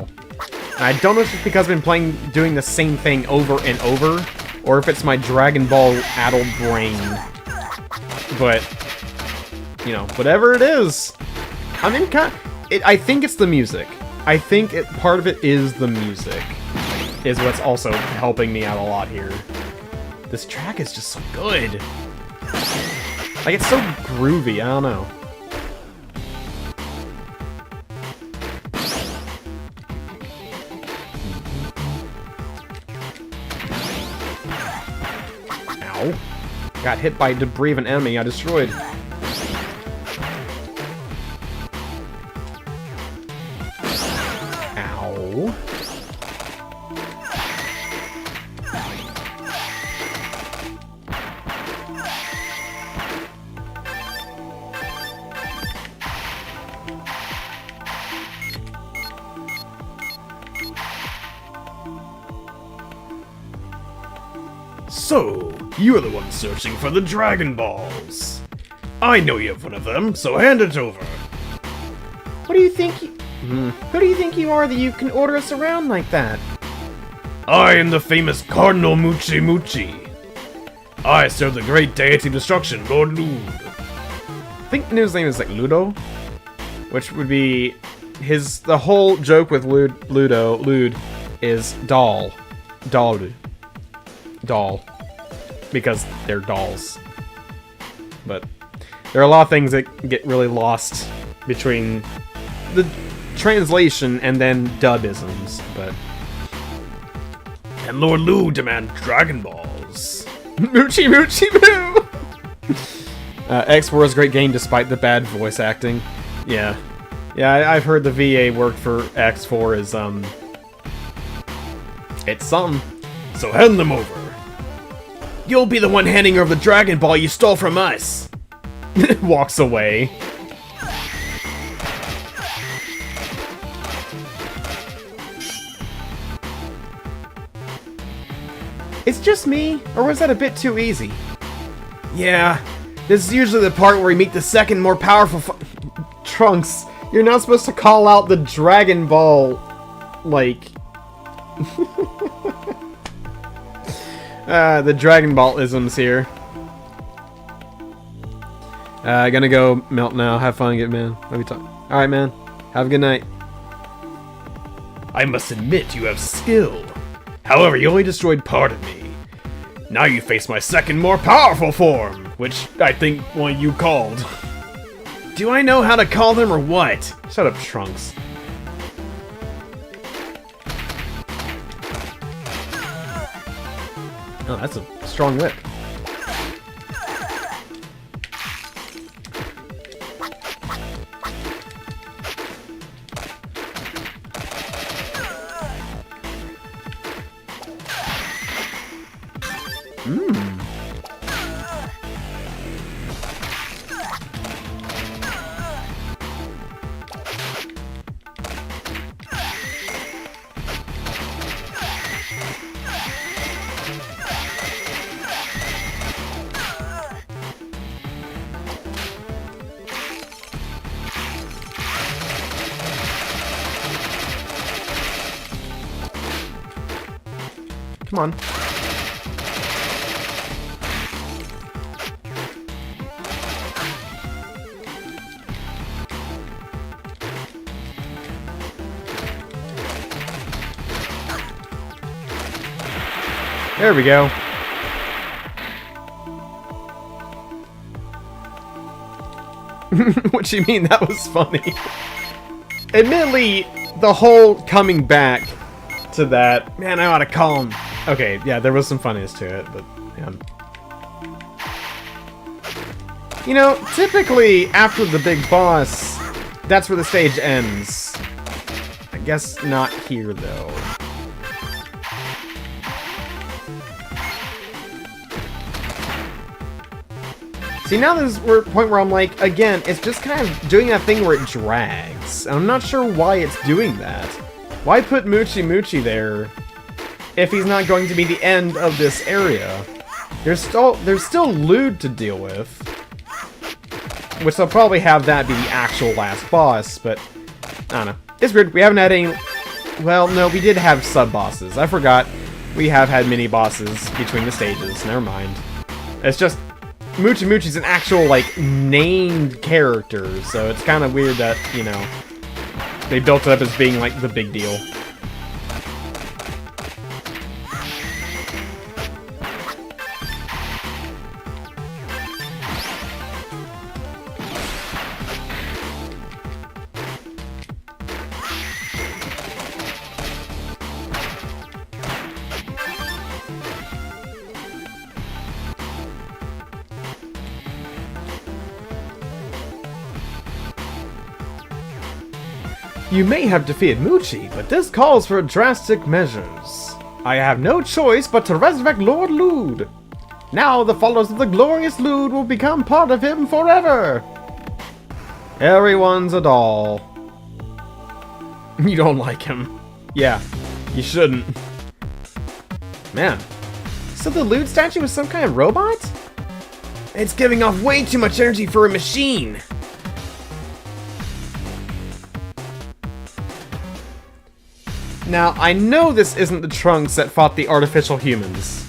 And I don't know if it's because I've been doing the same thing over and over, or if it's my Dragon Ball addled brain. But, you know, whatever it is, I'm in I think it's the music. I think part of it is the music, is what's also helping me out a lot here. This track is just so good. Like, it's so groovy, I don't know. Ow. Got hit by debris of an enemy I destroyed. Ow. So, you're the one searching for the Dragon Balls. I know you have one of them, so hand it over. What do you think who do you think you are that you can order us around like that? I am the famous Cardinal Muchi Muchi. I serve the great deity of destruction, Lord Lude. I think his name is like Ludo, which would be the whole joke with Lude is doll, because they're dolls. But there are a lot of things that get really lost between the translation and then dubisms, but... And Lord Lu demands Dragon Balls. Moochie Moochie Moo! X4 is a great game despite the bad voice acting. Yeah. Yeah, I've heard the VA worked for X4 is, it's something. So hand them over. You'll be the one handing over the Dragon Ball you stole from us. Walks away. It's just me, or was that a bit too easy? Yeah, this is usually the part where we meet the second more powerful Trunks, you're not supposed to call out the Dragon Ball, like... the Dragon Ball isms here. Gonna go melt now. Have fun, get man. Let me talk. Alright, man. Have a good night. I must admit you have skill. However, you only destroyed part of me. Now you face my second more powerful form, which I think one you called. Do I know how to call them or what? Shut up, Trunks. Oh, that's a strong whip. Come on. There we go. What you mean? That was funny. Admittedly, the whole coming back to that, man, I ought to call him. Okay, yeah, there was some funniness to it, but yeah. You know, typically after the big boss, that's where the stage ends. I guess not here, though. See, now there's a point where I'm like, again, it's just kind of doing that thing where it drags. And I'm not sure why it's doing that. Why put Moochie Moochie there if he's not going to be the end of this area? There's still Lude to deal with. Which they'll probably have that be the actual last boss, but I don't know. It's weird. We haven't had any... Well, no, we did have sub-bosses. I forgot. We have had mini-bosses between the stages. Never mind. It's just... Moochie Moochie's an actual, like, named character, so it's kind of weird that, you know, they built it up as being, like, the big deal. You may have defeated Moochie, but this calls for drastic measures. I have no choice but to resurrect Lord Lude. Now the followers of the glorious Lude will become part of him forever. Everyone's a doll. You don't like him. Yeah, you shouldn't. Man, so the Lude statue was some kind of robot? It's giving off way too much energy for a machine. Now, I know this isn't the Trunks that fought the artificial humans.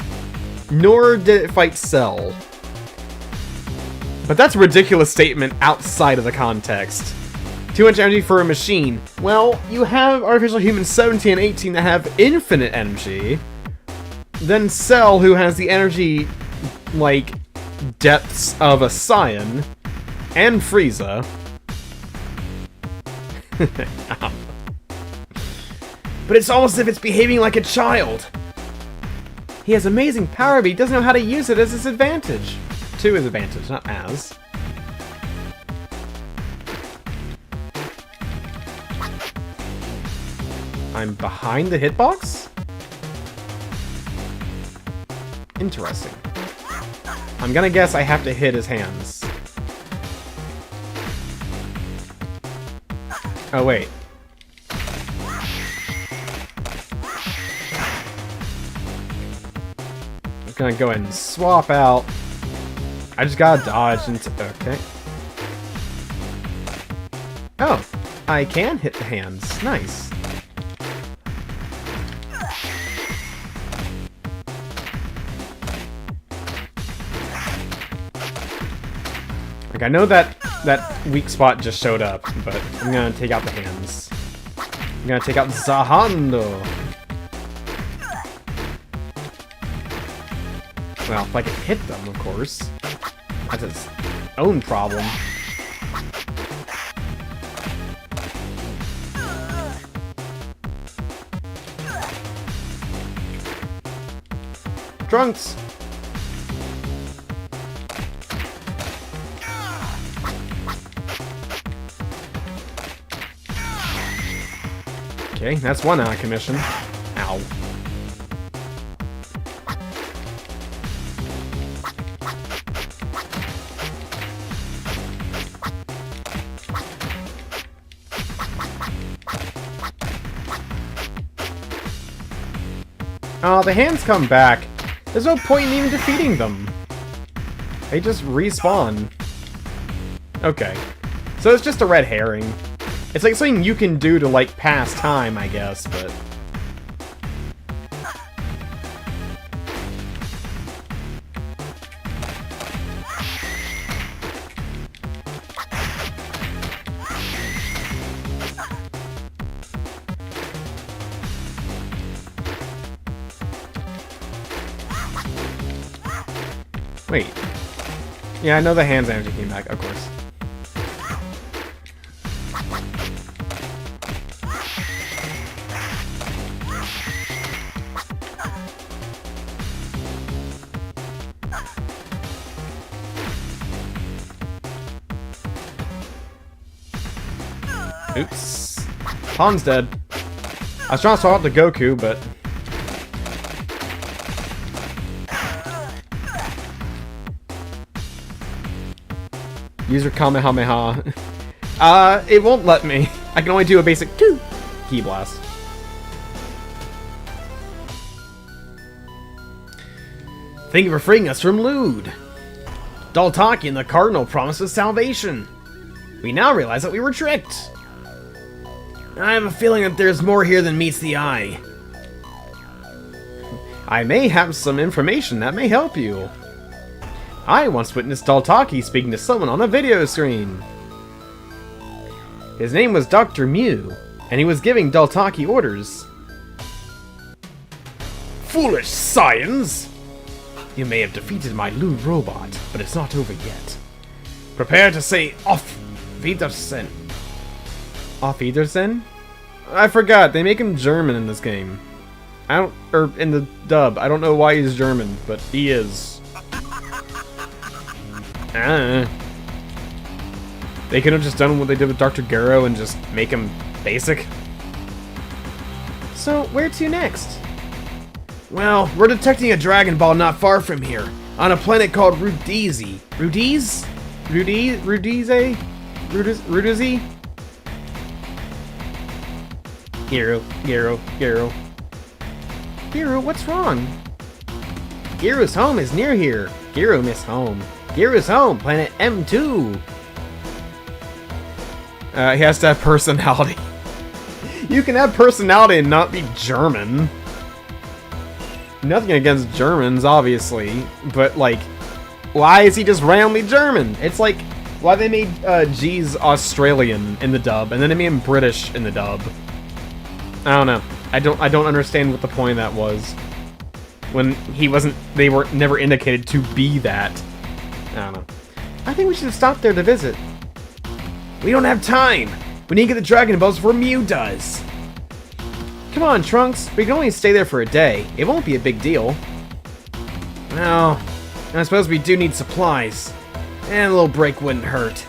Nor did it fight Cell. But that's a ridiculous statement outside of the context. Too much energy for a machine. Well, you have artificial humans 17 and 18 that have infinite energy. Then Cell, who has the energy, like, depths of a Saiyan. And Frieza. But it's almost as if it's behaving like a child. He has amazing power, but he doesn't know how to use it as his advantage. To his advantage, not as. I'm behind the hitbox? Interesting. I'm gonna guess I have to hit his hands. Oh, wait. Gonna go ahead and swap out. I just gotta dodge into... Okay. Oh, I can hit the hands. Nice. Like, I know that weak spot just showed up, but I'm gonna take out the hands. I'm gonna take out Zahando. Well, if I can hit them, of course. That's its own problem. Trunks! Okay, that's one out of commission. Ow. Oh, the hands come back. There's no point in even defeating them. They just respawn. Okay. So it's just a red herring. It's like something you can do to, like, pass time, I guess, but... Wait. Yeah, I know the hands energy came back, of course. Oops. Han's dead. I was trying to swap out the Goku, but... Use your Kamehameha. It won't let me. I can only do a basic 2 Ki Blast. Thank you for freeing us from Lude. Daltaki and the Cardinal promised us salvation. We now realize that we were tricked. I have a feeling that there's more here than meets the eye. I may have some information that may help you. I once witnessed Daltaki speaking to someone on a video screen. His name was Dr. Mew, and he was giving Daltaki orders. Foolish Saiyans! You may have defeated my Lude robot, but it's not over yet. Prepare to say Auf Wiedersehen. Auf Wiedersehen? I forgot, they make him German in this game. Or in the dub. I don't know why he's German, but he is. They could have just done what they did with Dr. Gero and just make him basic. So, where to next? Well, we're detecting a Dragon Ball not far from here, on a planet called Rudizi. Rudiz? Rudize? Gero. Gero, what's wrong? Gero's home is near here. Gero missed home. Gero's home, planet M2. He has to have personality. You can have personality and not be German. Nothing against Germans, obviously, but, like, why is he just randomly German? It's like why they made G's Australian in the dub, and then they made him British in the dub. I don't know. I don't understand what the point of that was. When he wasn't, they were never indicated to be that. I don't know. I think we should have stopped there to visit. We don't have time! We need to get the Dragon Balls before Mew does! Come on, Trunks. We can only stay there for a day. It won't be a big deal. Well, I suppose we do need supplies. And a little break wouldn't hurt.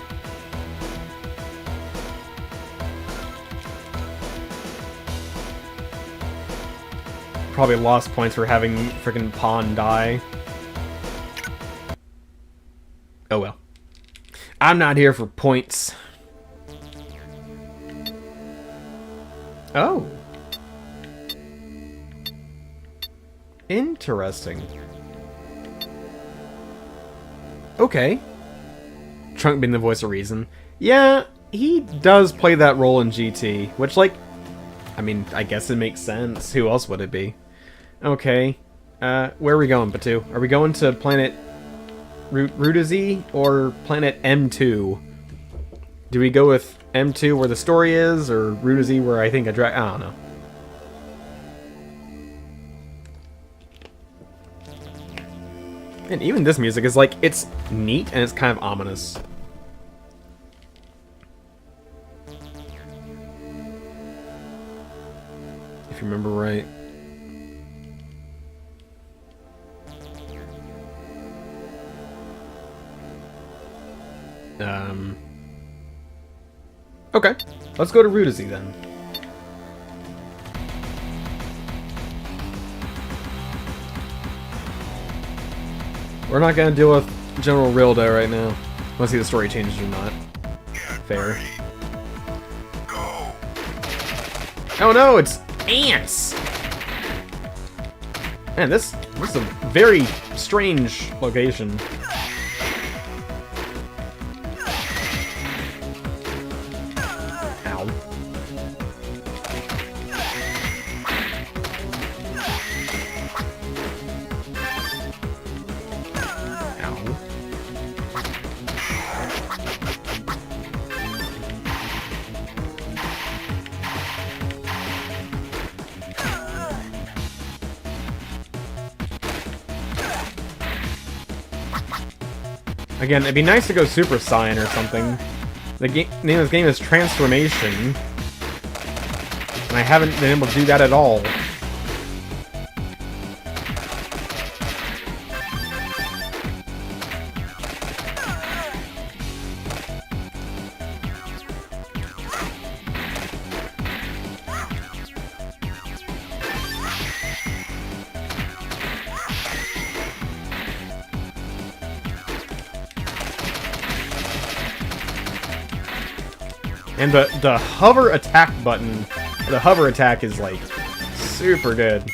Probably lost points for having freaking Pawn die. Oh well. I'm not here for points. Oh. Interesting. Okay. Trunk being the voice of reason. Yeah, he does play that role in GT, which, like, I mean, I guess it makes sense. Who else would it be? Okay. Where are we going, Batu? Are we going to planet Rudizi or planet M2? Do we go with M2 where the story is, or Rudizi where I think I don't know. And even this music is like, it's neat and it's kind of ominous. If you remember right. Okay, let's go to Rudizi then. We're not gonna deal with General Rildo right now. Let's see if the story changes or not. Fair. Oh no, it's ants! Man, this is a very strange location. Ow. Ow. Again, it'd be nice to go Super Saiyan or something. The name of this game is Transformation. And I haven't been able to do that at all. And the hover attack button, the hover attack is like super good.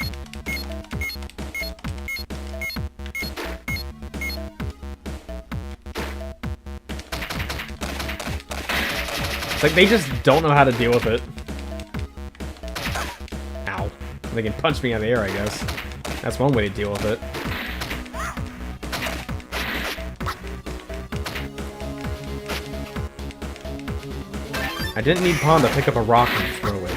It's like they just don't know how to deal with it. Ow. They can punch me out of the air, I guess. That's one way to deal with it. I didn't need Pond to pick up a rock and throw it.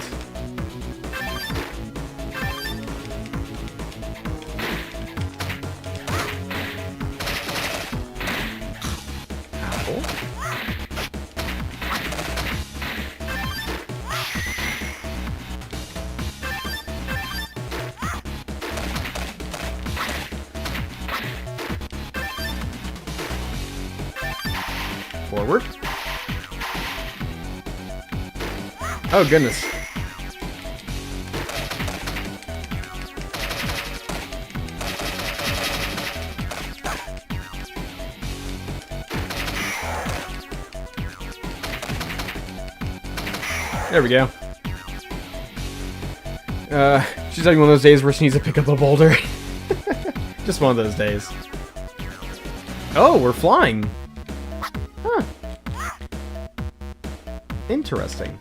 Ow. Forward. Oh, goodness. There we go. She's having one of those days where she needs to pick up a boulder. Just one of those days. Oh, we're flying. Huh. Interesting.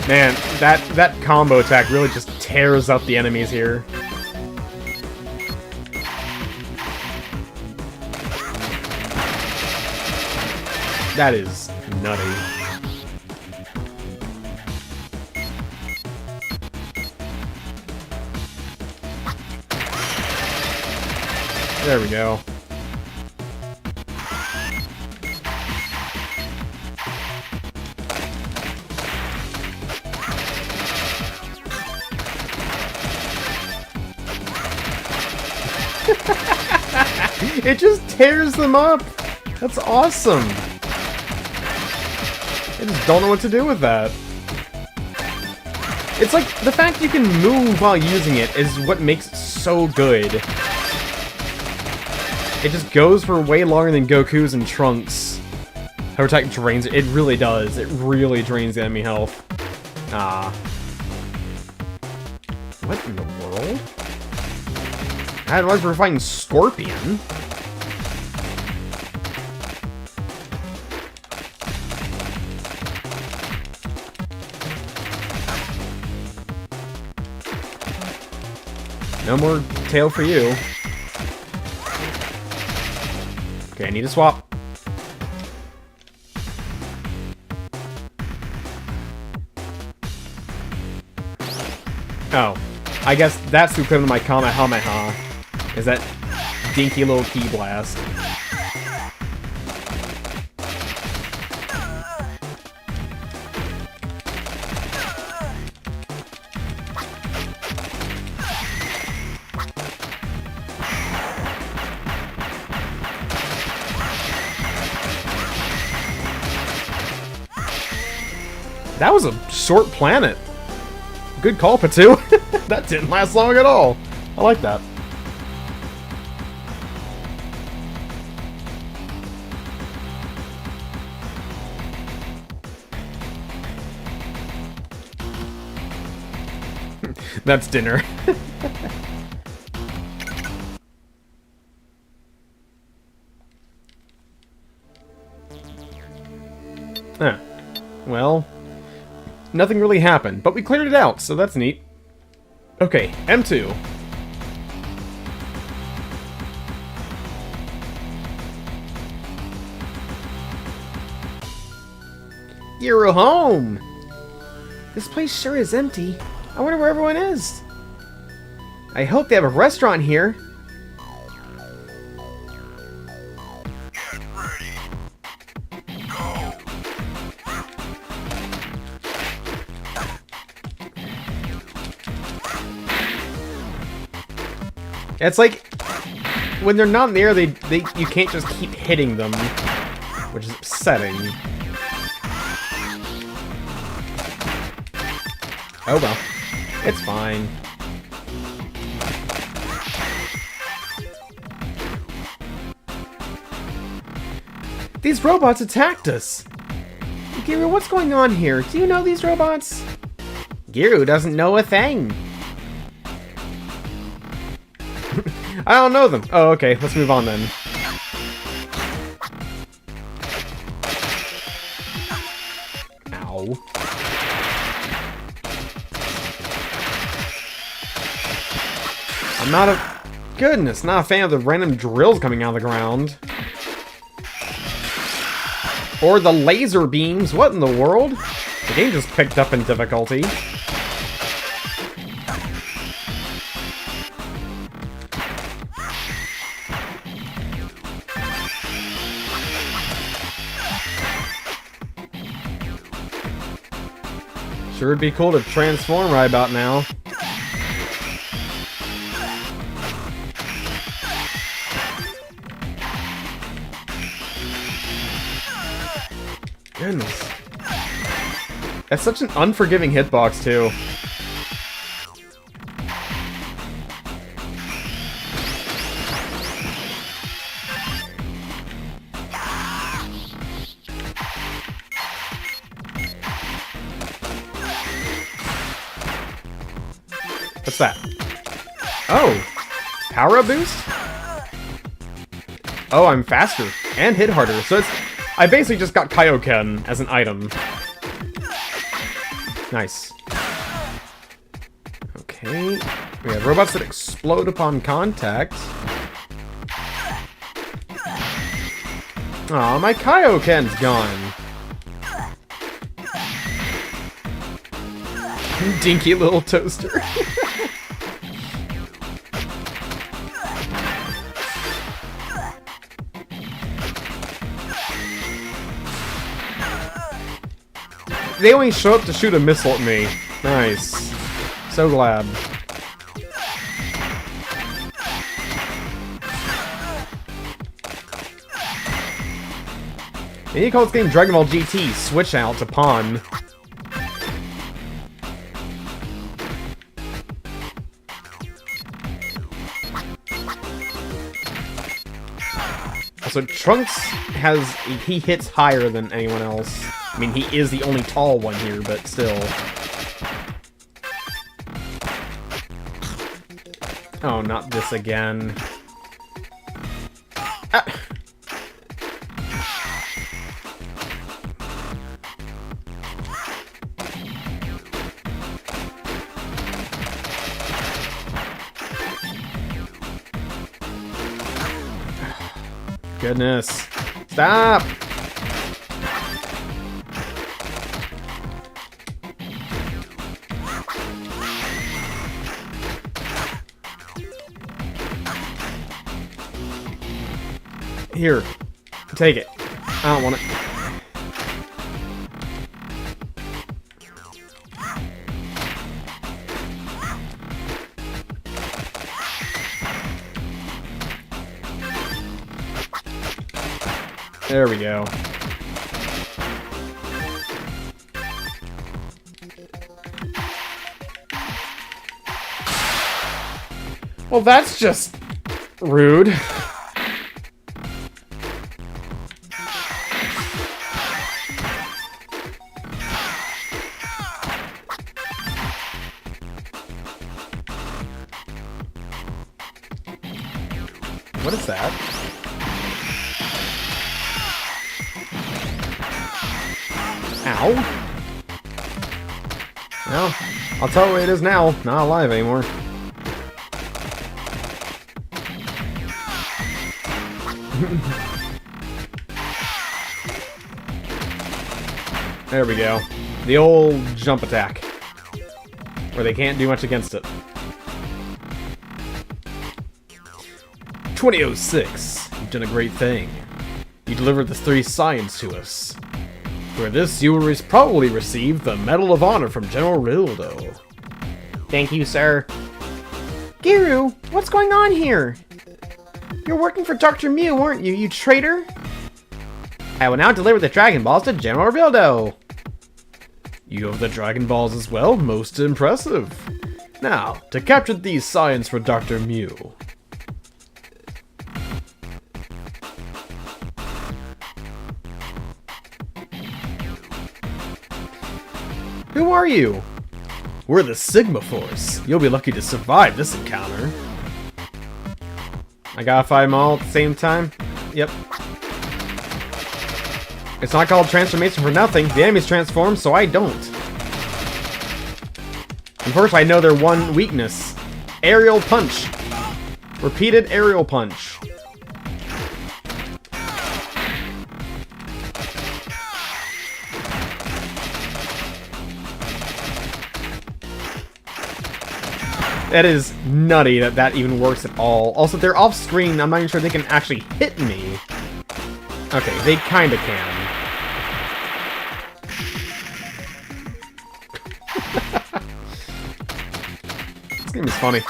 Man, that combo attack really just tears up the enemies here. That is nutty. There we go. It just tears them up! That's awesome! I just don't know what to do with that. It's like, the fact you can move while using it is what makes it so good. It just goes for way longer than Goku's and Trunks. Hover attack drains it. It really does. It really drains the enemy health. Ah. What in the world? I realize we're fighting Scorpion. No more tail for you. Okay, I need to swap. Oh. I guess that's the equivalent of my Kamehameha. Is that dinky little key blast. That was a short planet. Good call, Patu. That didn't last long at all. I like that. That's dinner. Huh. Well, nothing really happened, but we cleared it out, so that's neat. Okay, M2. You're home! This place sure is empty. I wonder where everyone is. I hope they have a restaurant here. Get ready. Go. It's like when they're not there, they you can't just keep hitting them, which is upsetting. Oh well, it's fine. These robots attacked us! Giru, what's going on here? Do you know these robots? Giru doesn't know a thing. I don't know them. Oh, okay, let's move on then. Ow. I'm not a... Goodness, not a fan of the random drills coming out of the ground. Or the laser beams. What in the world? The game just picked up in difficulty. Sure would be cool to transform right about now. Goodness. That's such an unforgiving hitbox, too. What's that? Oh! Power up boost? Oh, I'm faster and hit harder, so it's... I basically just got Kaioken as an item. Nice. Okay. We have robots that explode upon contact. Aw, my Kaioken's gone. Dinky little toaster. They only show up to shoot a missile at me. Nice. So glad. They need to call this game Dragon Ball GT. Switch out to Pawn. So Trunks he hits higher than anyone else. I mean, he is the only tall one here, but still. Oh, not this again. Ah. Goodness. Stop! Here. Take it. I don't want it. There we go. Well, that's just rude. What is that? Ow. Well, I'll tell you what it is now. Not alive anymore. There we go. The old jump attack. Where they can't do much against it. 2006. You've done a great thing. You delivered the 3 Saiyans to us. For this, you will probably receive the Medal of Honor from General Rildo. Thank you, sir. Giru, what's going on here? You're working for Dr. Mew, aren't you, you traitor? I will now deliver the Dragon Balls to General Rildo. You have the Dragon Balls as well? Most impressive. Now, to capture these Saiyans for Dr. Mew. Who are you? We're the Sigma Force. You'll be lucky to survive this encounter. I gotta fight them all at the same time? Yep. It's not called transformation for nothing. The enemies transform, so I don't. And first, I know their one weakness. Aerial punch. Repeated aerial punch. That is nutty that that even works at all. Also, they're off screen. I'm not even sure they can actually hit me. Okay, they kinda can. This game is funny.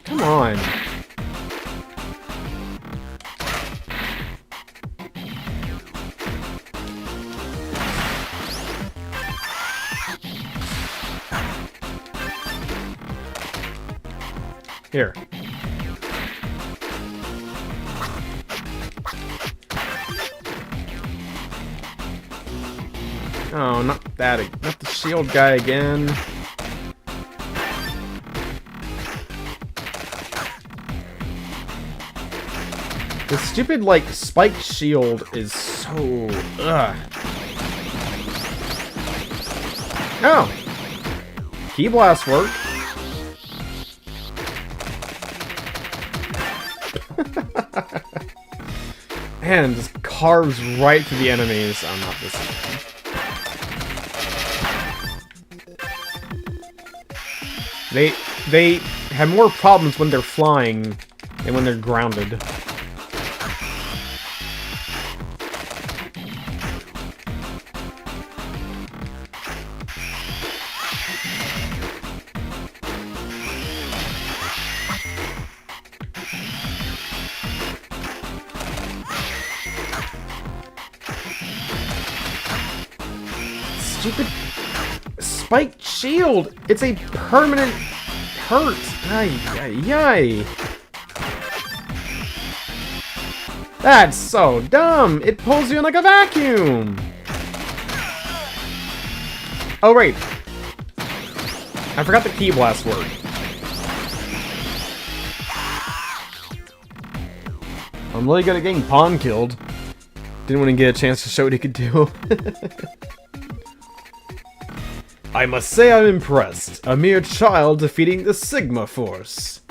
Come on. Here. Oh, not that. Not the shield guy again. The stupid, like, spiked shield is so... Ugh. Oh! Key blast work. Man, just carves right through the enemies. I'm not this one. They have more problems when they're flying than when they're grounded. Stupid spiked shield! It's a permanent hurt! Ay, ay, ay. That's so dumb! It pulls you in like a vacuum! Oh, right. I forgot the key blast word. I'm really good at getting Pawn killed. Didn't want to get a chance to show what he could do. I must say I'm impressed. A mere child defeating the Sigma Force.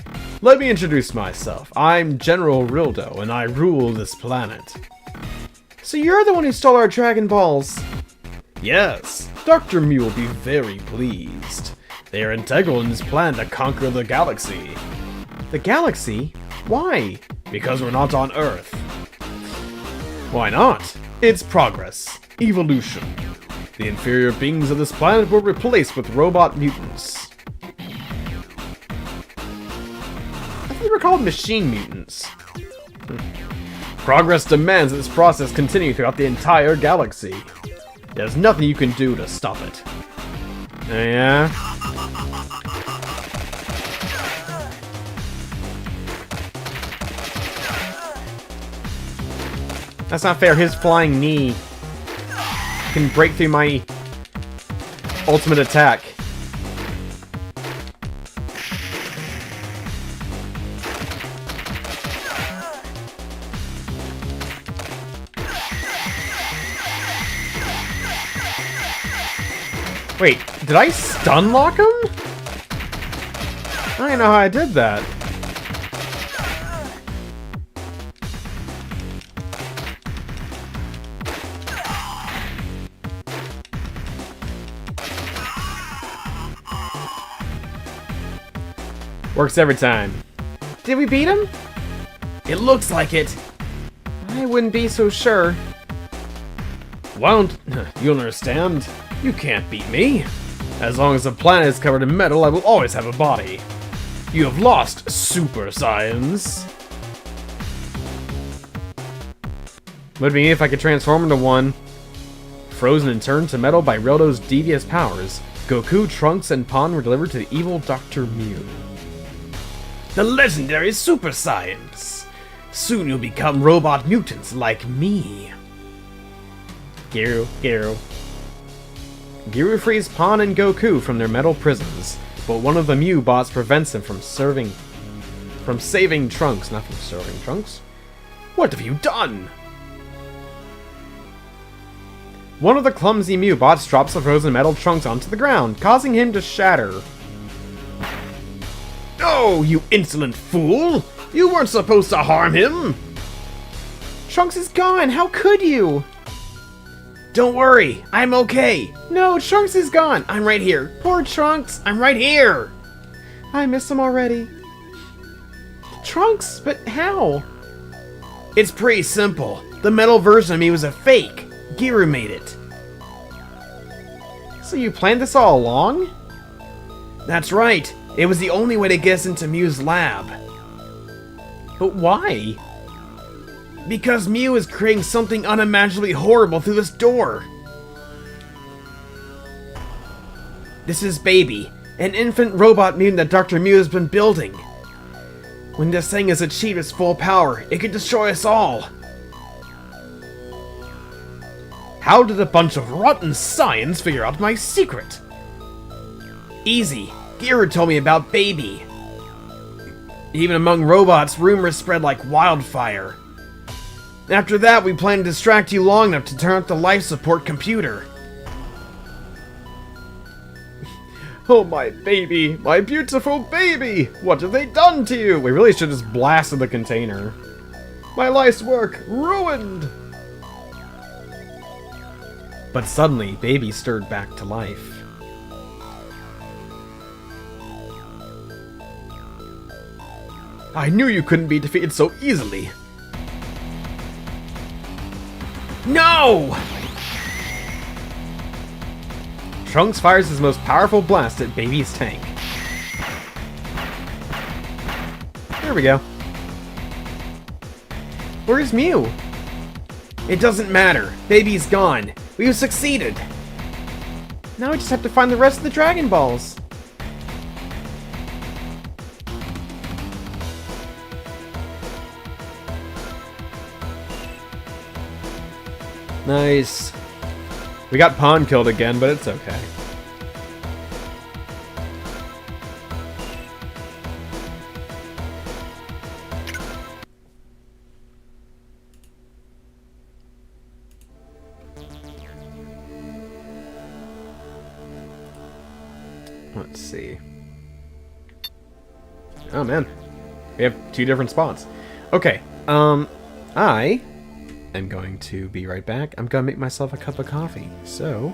Let me introduce myself. I'm General Rildo, and I rule this planet. So you're the one who stole our Dragon Balls? Yes. Dr. Mew will be very pleased. They are integral in his plan to conquer the galaxy. The galaxy? Why? Because we're not on Earth. Why not? It's progress. Evolution. The inferior beings of this planet were replaced with robot mutants. I thought they were called machine mutants. Progress demands that this process continue throughout the entire galaxy. There's nothing you can do to stop it. Yeah? That's not fair. His flying knee can break through my ultimate attack. Wait, did I stun lock him? I don't know how I did that. Works every time. Did we beat him? It looks like it. I wouldn't be so sure. Won't you understand? You can't beat me. As long as the planet is covered in metal, I will always have a body. You have lost, Super Saiyans. Would be if I could transform into one. Frozen and turned to metal by Rildo's devious powers, Goku, Trunks, and Pan were delivered to the evil Dr. Mew. The legendary Super Saiyans. Soon you'll become robot mutants like me. Giru. Giru frees Pan and Goku from their metal prisons, but one of the Mew bots prevents him from saving Trunks, not from serving Trunks. What have you done? One of the clumsy Mew bots drops the frozen metal Trunks onto the ground, causing him to shatter. No, you insolent fool! You weren't supposed to harm him! Trunks is gone, how could you? Don't worry, I'm okay. No, Trunks is gone. I'm right here. Poor Trunks, I'm right here. I miss him already. Trunks, but how? It's pretty simple. The metal version of me was a fake. Giru made it. So you planned this all along? That's right. It was the only way to get us into Mew's lab. But why? Because Mew is creating something unimaginably horrible through this door. This is Baby, an infant robot mutant that Dr. Mew has been building. When this thing has achieved its full power, it could destroy us all. How did a bunch of rotten Saiyans figure out my secret? Easy. Giru told me about Baby. Even among robots, rumors spread like wildfire. After that, we planned to distract you long enough to turn up the life support computer. Oh, my baby. My beautiful baby. What have they done to you? We really should have just blasted the container. My life's work ruined. But suddenly, Baby stirred back to life. I knew you couldn't be defeated so easily. No! Trunks fires his most powerful blast at Baby's tank. There we go. Where's Mew? It doesn't matter. Baby's gone. We've succeeded. Now we just have to find the rest of the Dragon Balls. Nice. We got Pan killed again, but it's okay. Let's see. Oh man. We have two different spots. Okay. I am going to be right back. I'm gonna make myself a cup of coffee. So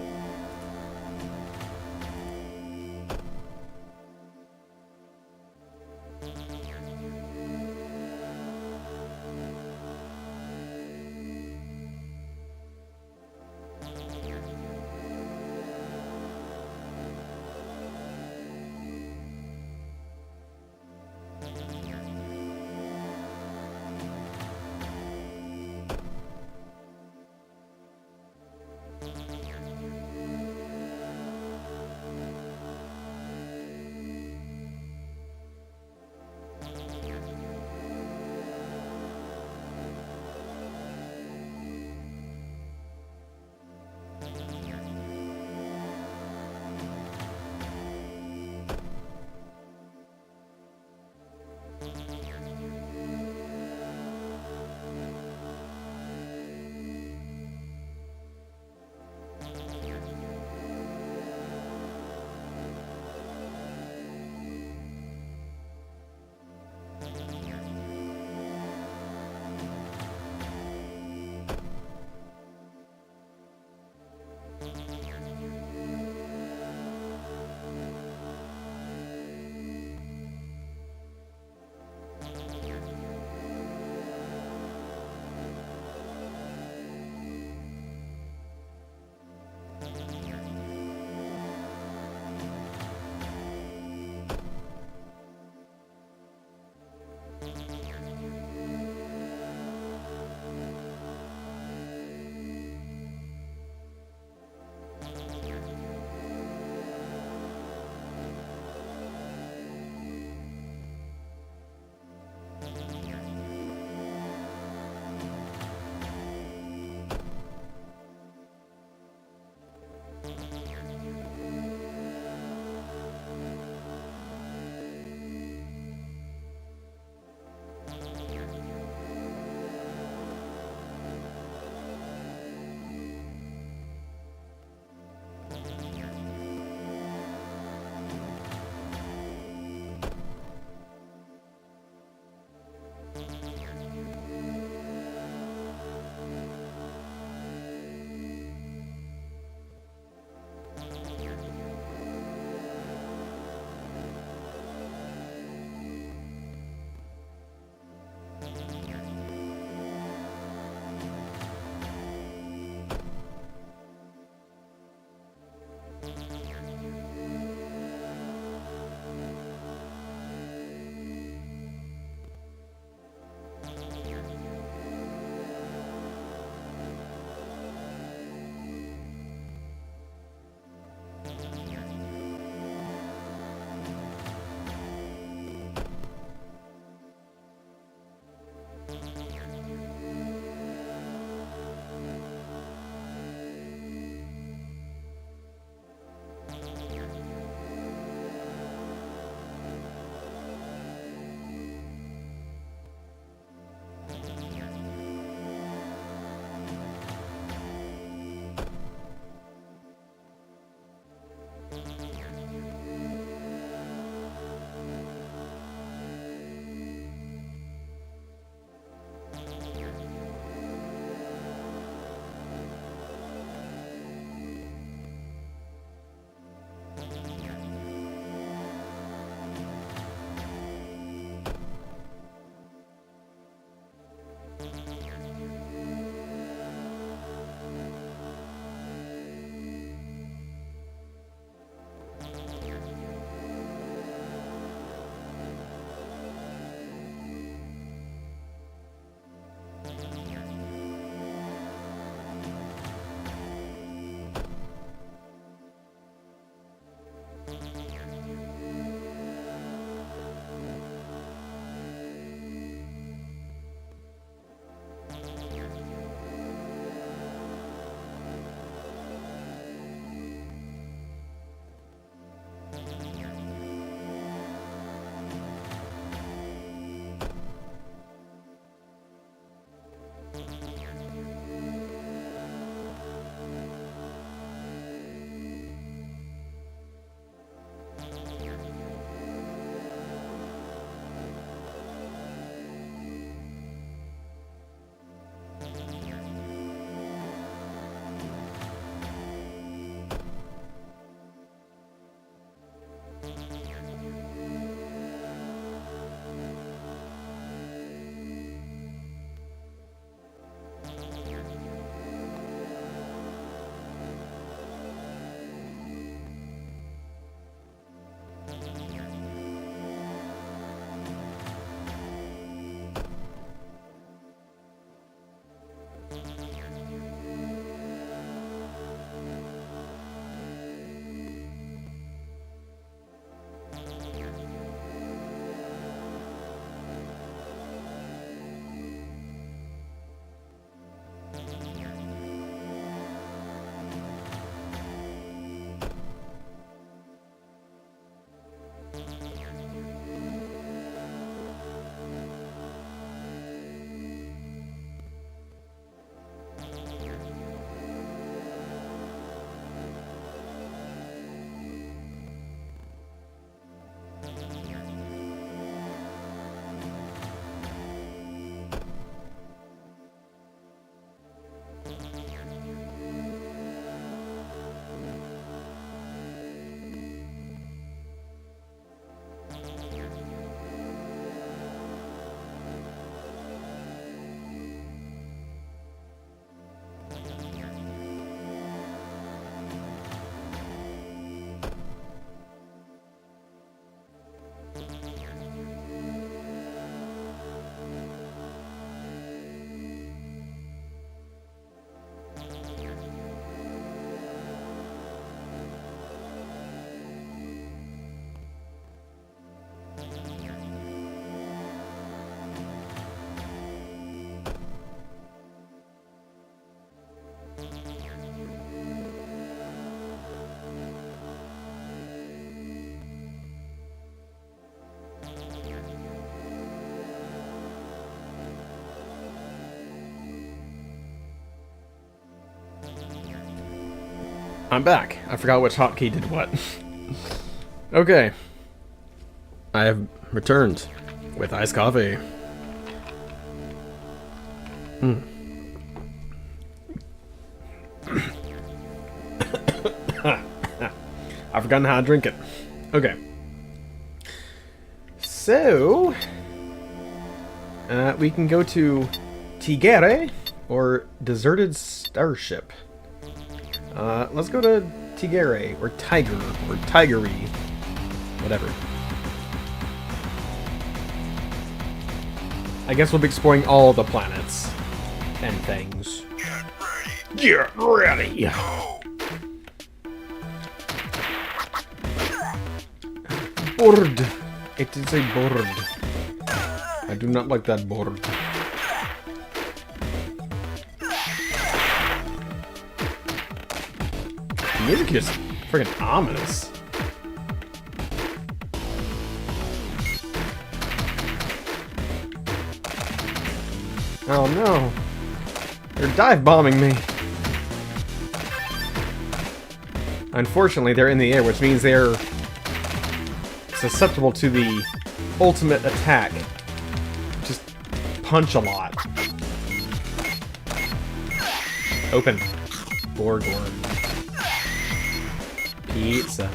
I'm back. I forgot which hotkey did what. Okay. I have returned with iced coffee. I've forgotten how to drink it. Okay. So, we can go to Tigere, or Deserted Starship. Let's go to Tigere, or Tiger, or Tigery, whatever. I guess we'll be exploring all the planets and things. Get ready! Bird! It is a bird. I do not like that bird. The music is freaking ominous. Oh no. They're dive bombing me. Unfortunately, they're in the air, which means they're susceptible to the ultimate attack. Just punch a lot. Open. Borgor. Pizza.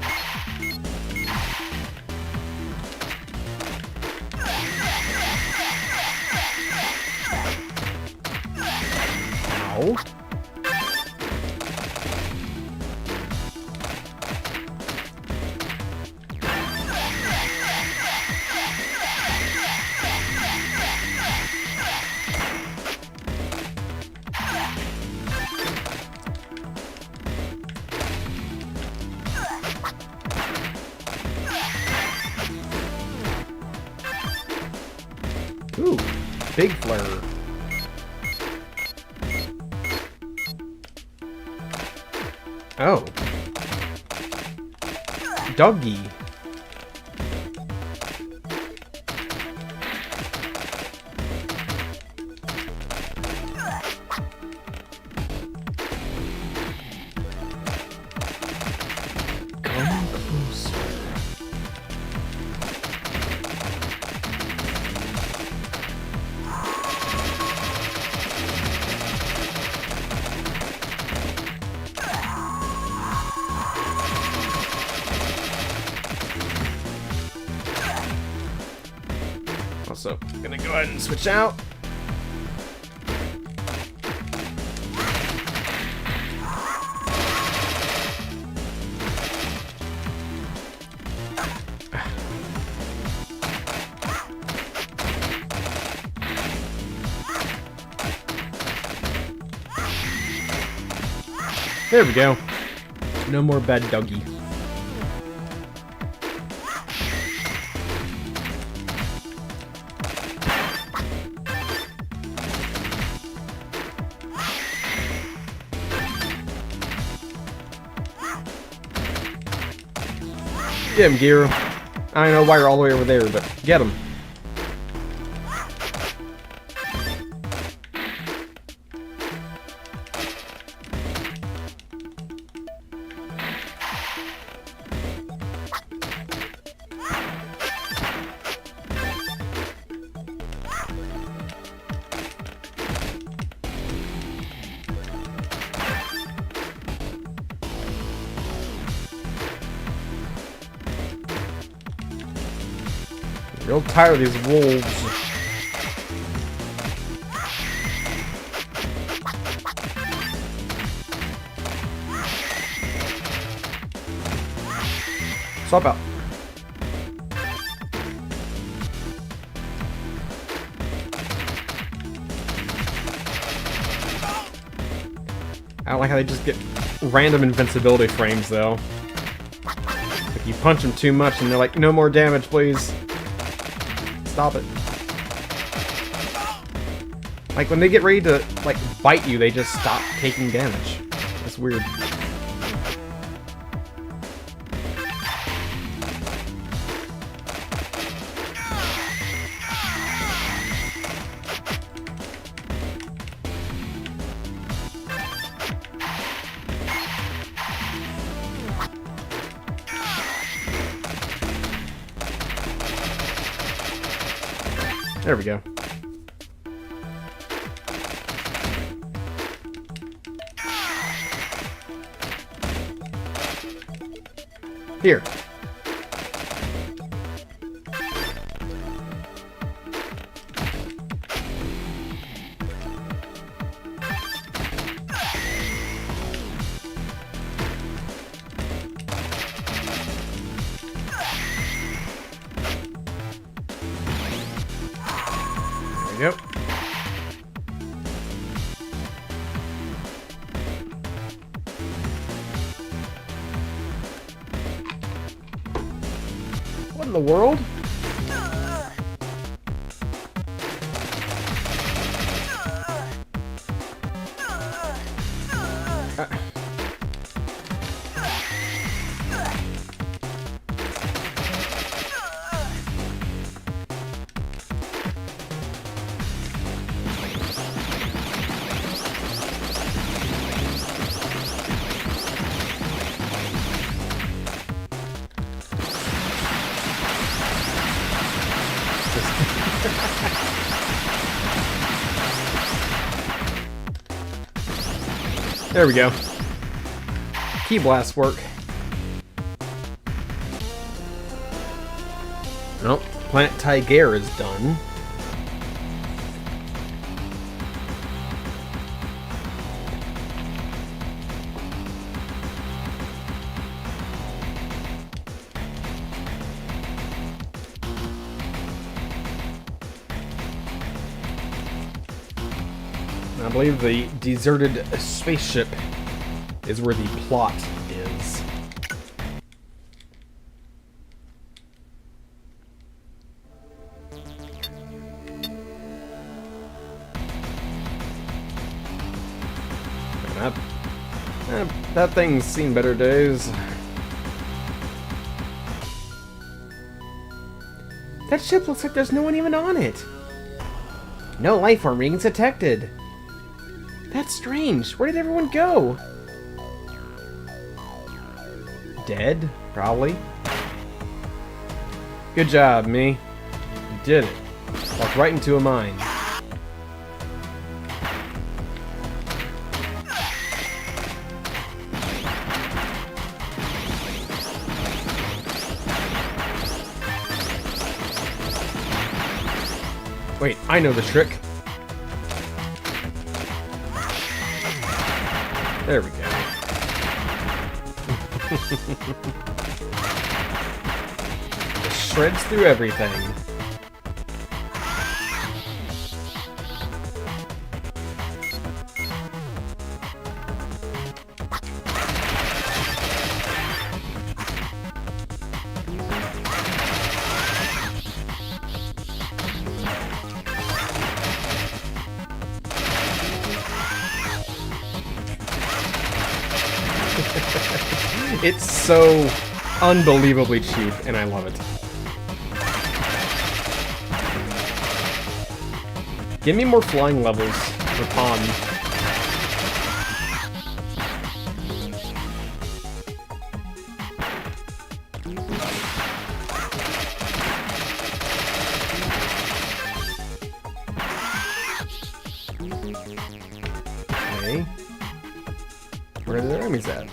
Ow. Ooh, big flare. Oh. Doggy. Come closer. Also, gonna go ahead and switch out. There we go. No more bad doggy. Get him, Giro. I don't know why you're all the way over there, but get him. Real tired of these wolves. Swap out. I don't like how they just get random invincibility frames, though. Like, you punch them too much and they're like, no more damage, please. Stop it. Like, when they get ready to, like, bite you, they just stop taking damage. That's weird. There we go. Here. There we go. What in the world? There we go. Key blast work. Well, Planet Tiger is done. I believe the deserted spaceship is where the plot is. That thing's seen better days. That ship looks like there's no one even on it. No life form readings detected. That's strange. Where did everyone go? Dead? Probably. Good job, me. You did it. Walked right into a mine. Wait, I know the trick. There we go. It shreds through everything. It's so unbelievably cheap, and I love it. Give me more flying levels for Pond. Okay. Where are the enemies at?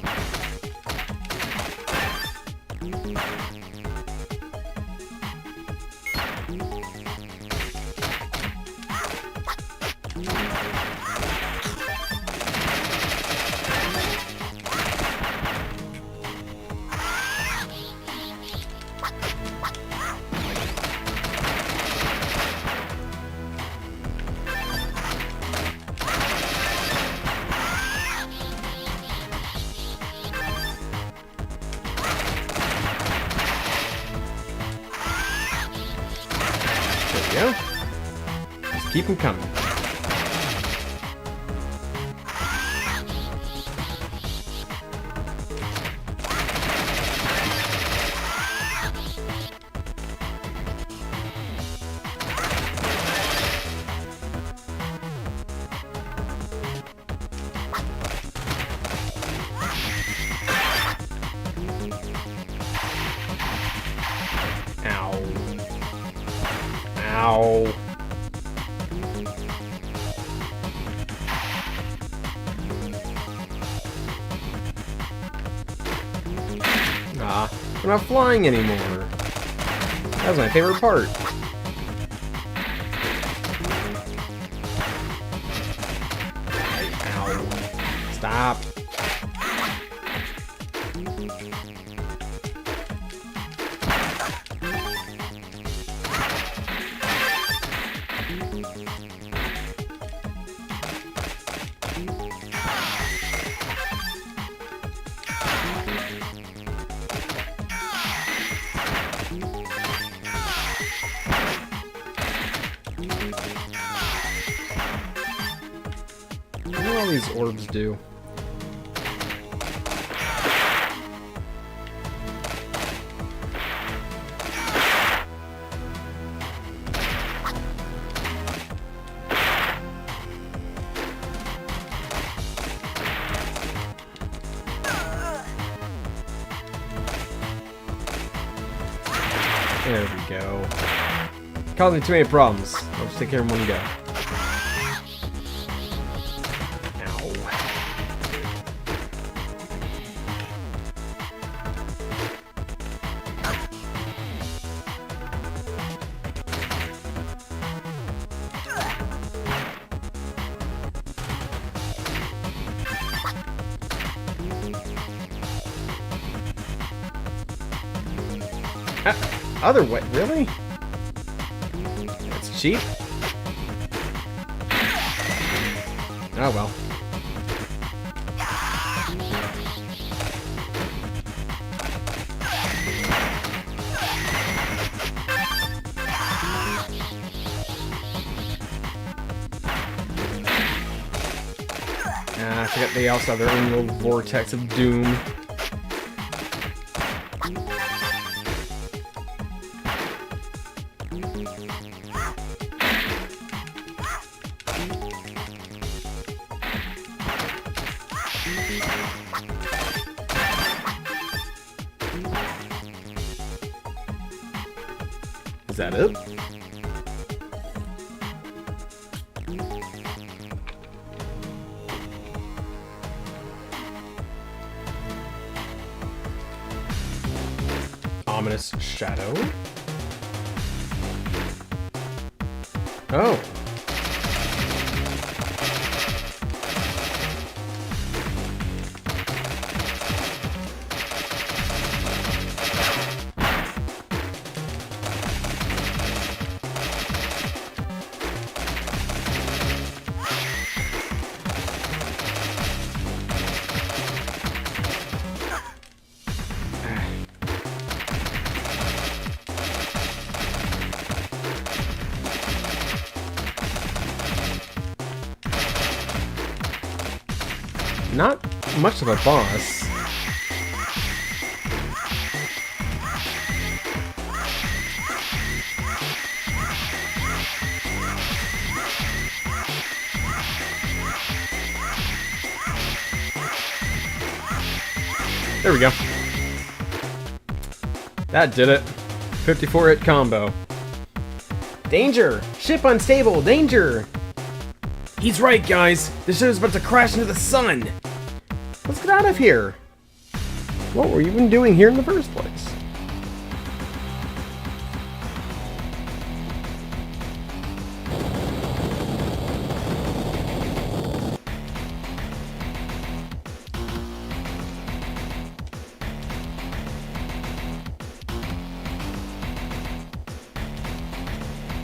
Go. Just keep them coming. Ow. We're not flying anymore. That was my favorite part. Ow. Stop. What do all these orbs do? There we go. Causing too many problems. I'll just take care of them when you go. Other way, really? That's cheap. Oh well. I forget they also have their own little vortex of doom. Is that it? Ominous shadow? Oh. Not much of a boss. There we go. That did it. 54 hit combo. Danger! Ship unstable! Danger! He's right, guys. This ship is about to crash into the sun. Let's get out of here. What were you even doing here in the first place?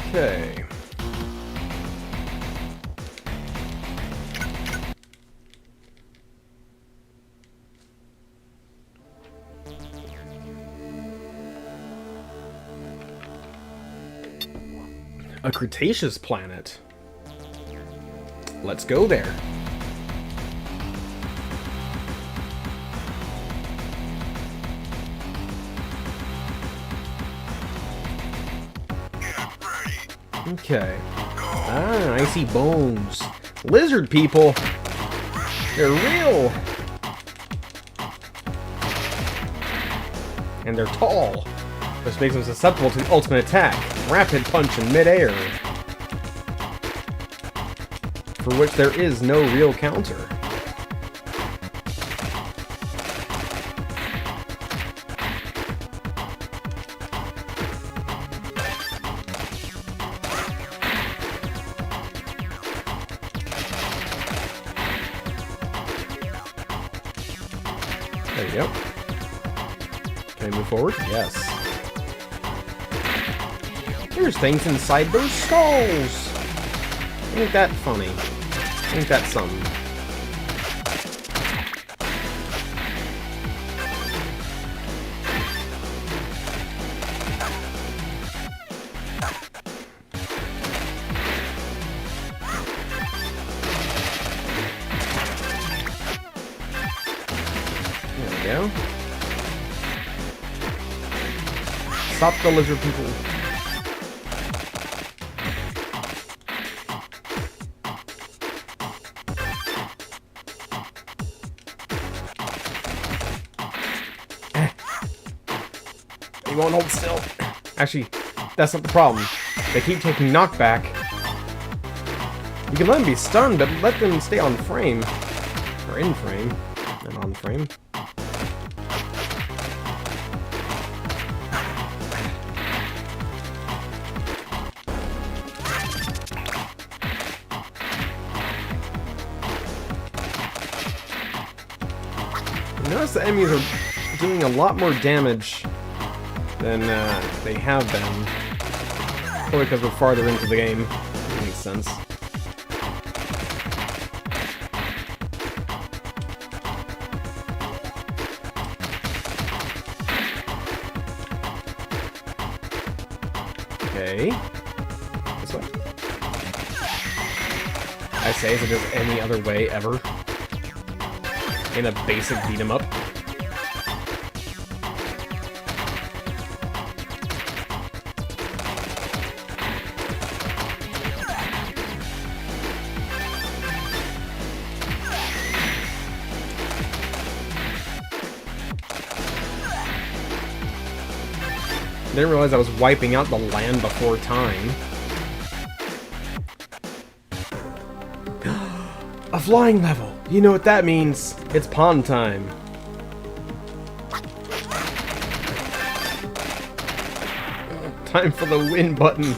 Okay. A Cretaceous planet. Let's go there. Okay. Ah, I see bones. Lizard people. They're real. And they're tall, which makes them susceptible to the ultimate attack. Rapid punch in midair. For which there is no real counter. There you go. Can I move forward? Yes. There's things inside those skulls! Ain't that funny? Ain't that something? There we go. Stop the lizard people. He won't hold still. Actually, that's not the problem. They keep taking knockback. You can let them be stunned, but let them stay on frame. Or in frame. Not on frame. Notice the enemies are doing a lot more damage than they have been. Probably because we're farther into the game. That makes sense. Okay. This way. I say, is there any other way ever? In a basic beat 'em up. Didn't realize I was wiping out the land before time. A flying level! You know what that means. It's pond time. Time for the win button.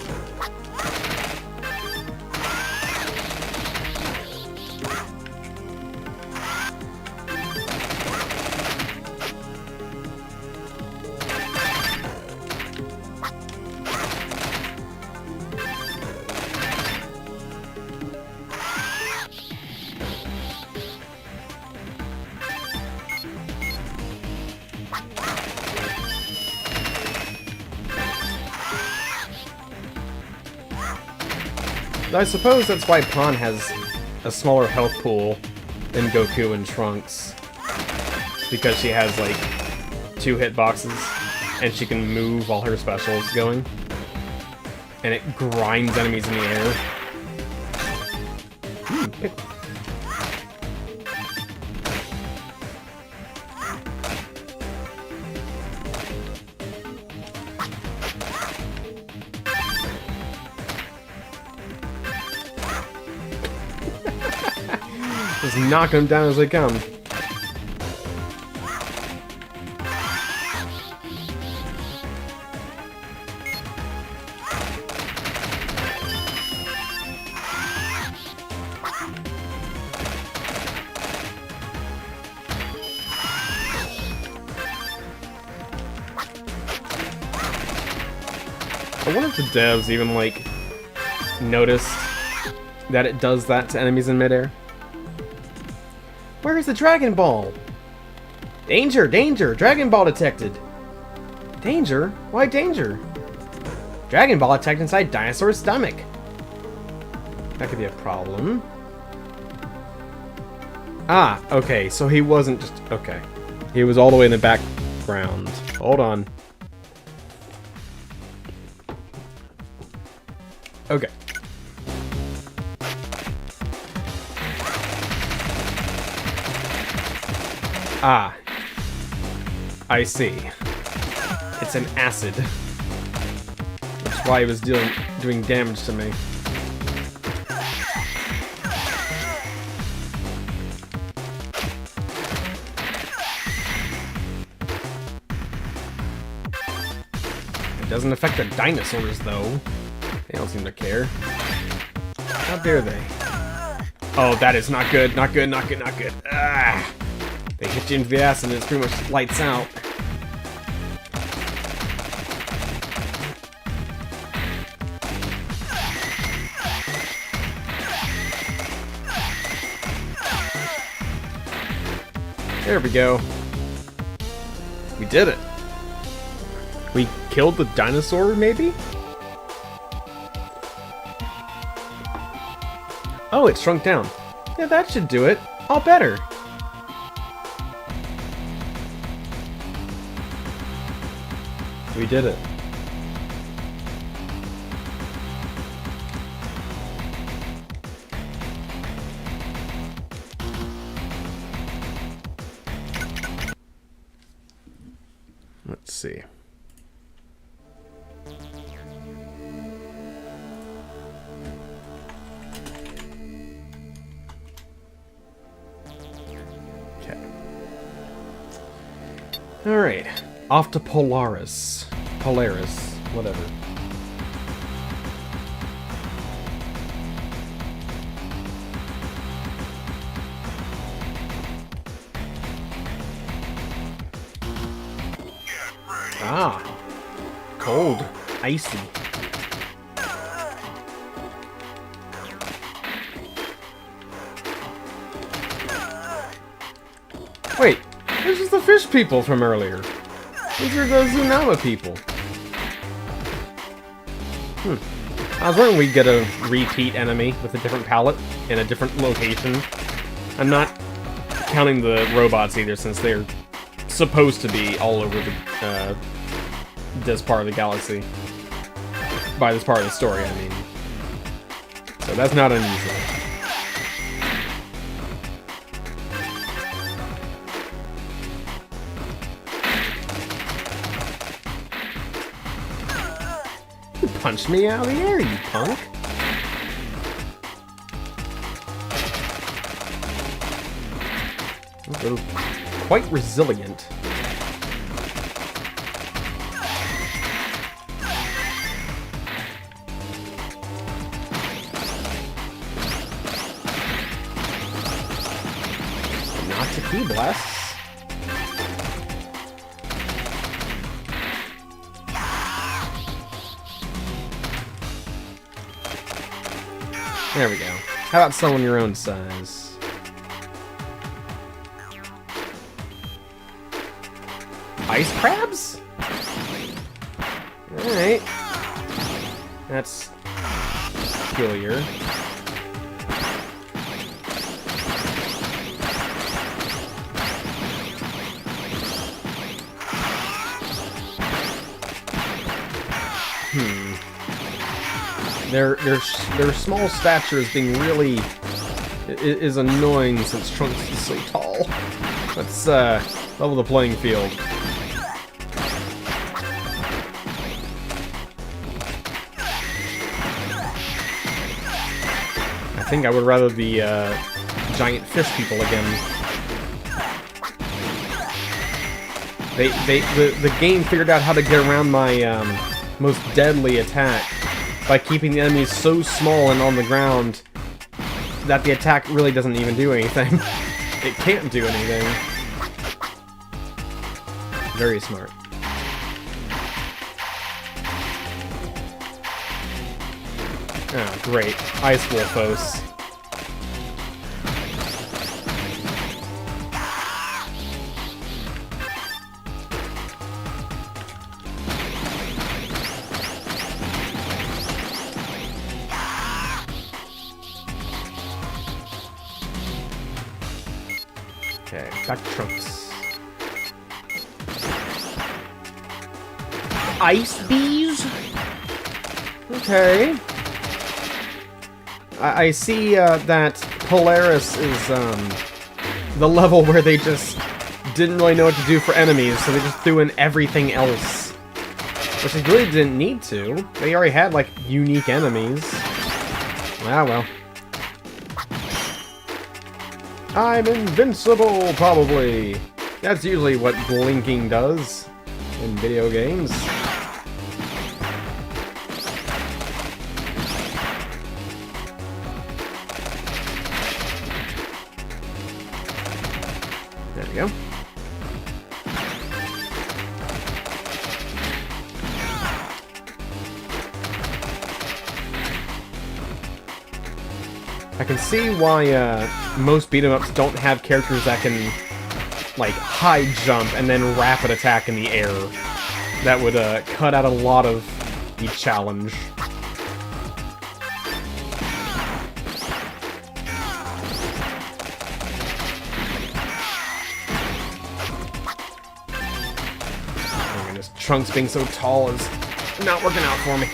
I suppose that's why Pawn has a smaller health pool than Goku and Trunks. Because she has, like, 2 hitboxes, and she can move all her specials going. And it grinds enemies in the air. Just knock them down as they come. I wonder if the devs even, like, noticed that it does that to enemies in midair. Where's the Dragon Ball? Danger! Danger! Dragon Ball detected! Danger? Why danger? Dragon Ball attacked inside dinosaur's stomach. That could be a problem. Ah, okay, so he wasn't just... Okay. He was all the way in the background. Hold on. Okay. Ah. I see. It's an acid. That's why he was doing damage to me. It doesn't affect the dinosaurs, though. They don't seem to care. How dare they? Oh, that is not good. Not good, not good, not good. Ah! They hit you into the ass and it's pretty much lights out. There we go. We did it. We killed the dinosaur, maybe? Oh, it shrunk down. Yeah, that should do it. All better. We did it. Let's see. Okay. All right. Off to Polaris, whatever. Ah, cold, icy. Wait, this is the fish people from earlier. These are the Zunama people. I was wondering we'd get a repeat enemy with a different palette in a different location. I'm not counting the robots either, since they're supposed to be all over the this part of the galaxy. By this part of the story, I mean. So that's not unusual. You punched me out of the air, you punk. They're quite resilient. Not to key blasts. There we go. How about someone your own size? Ice crabs? Alright. That's peculiar. Their small stature is being really is annoying since Trunks is so tall. Let's level the playing field. I think I would rather the giant fish people again. The game figured out how to get around my most deadly attack by keeping the enemies so small and on the ground that the attack really doesn't even do anything. It can't do anything. Very smart. Oh, great. Ice Wolfos. Okay, back to Trunks. Ice bees? Okay. I see that Polaris is the level where they just didn't really know what to do for enemies, so they just threw in everything else. Which they really didn't need to. They already had, like, unique enemies. Ah, well. I'm invincible, probably. That's usually what blinking does in video games. There we go. I can see why most beat-em-ups don't have characters that can, like, high jump and then rapid attack in the air. That would cut out a lot of the challenge. Oh my goodness, Trunks being so tall is not working out for me.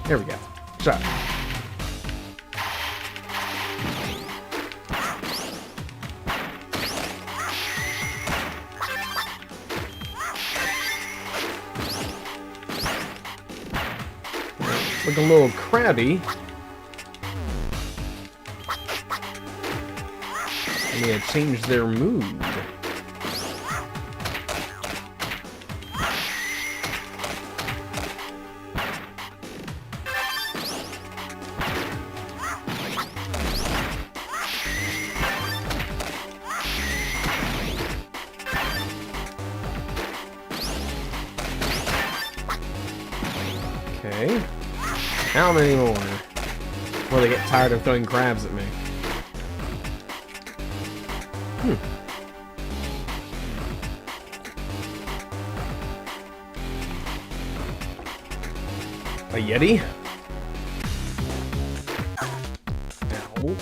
There we go. Shot. Look a little crabby. I need to change their mood. Okay. How many more? Before they get tired of throwing crabs at me. A Yeti? Ow.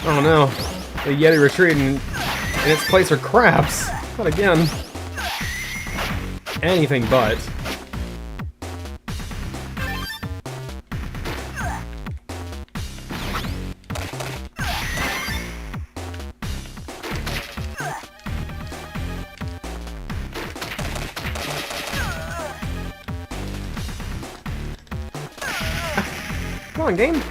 Oh no, the Yeti retreated and in its place are crabs. Not again. Anything but. Come on, game.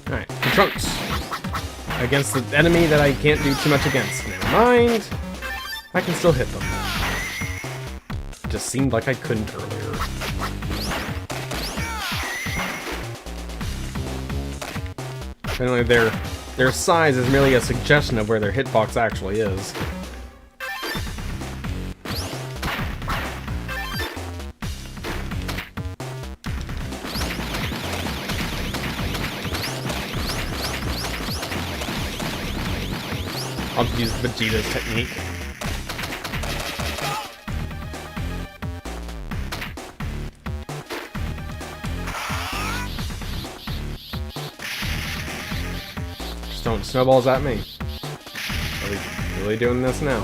Alright, Trunks. Against the enemy that I can't do too much against. Never mind. I can still hit them. Just seemed like I couldn't earlier. Apparently their size is merely a suggestion of where their hitbox actually is. I'll use Vegeta's technique. Just don't snowballs at me. Are we really doing this now?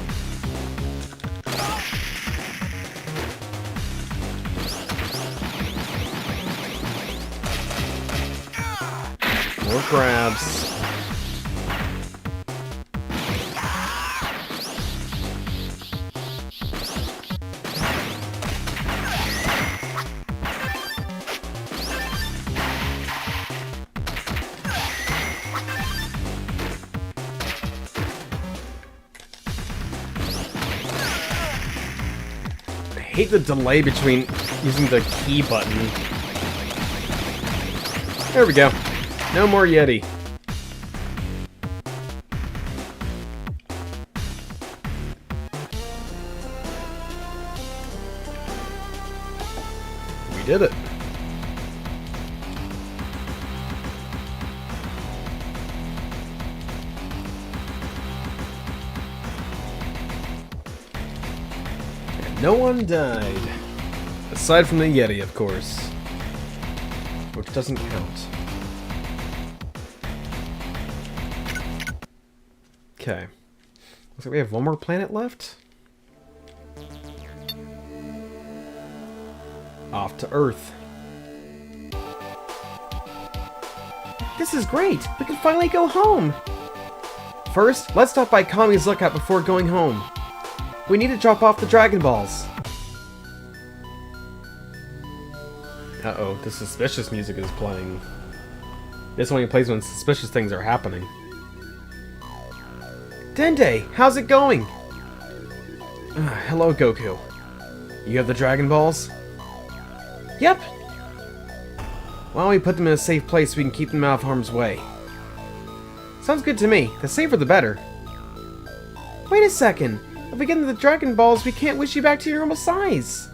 More crabs. I hate the delay between using the key button. There we go. No more Yeti. We did it. No one died. Aside from the Yeti, of course. Which doesn't count. Okay. Looks like we have one more planet left. Off to Earth. This is great! We can finally go home! First, let's stop by Kami's Lookout before going home. We need to drop off the Dragon Balls. Uh-oh, the suspicious music is playing. This only plays when suspicious things are happening. Dende, how's it going? Hello, Goku. You have the Dragon Balls? Yep. Why don't we put them in a safe place so we can keep them out of harm's way? Sounds good to me. The safer the better. Wait a second. If we get the Dragon Balls, we can't wish you back to your normal size.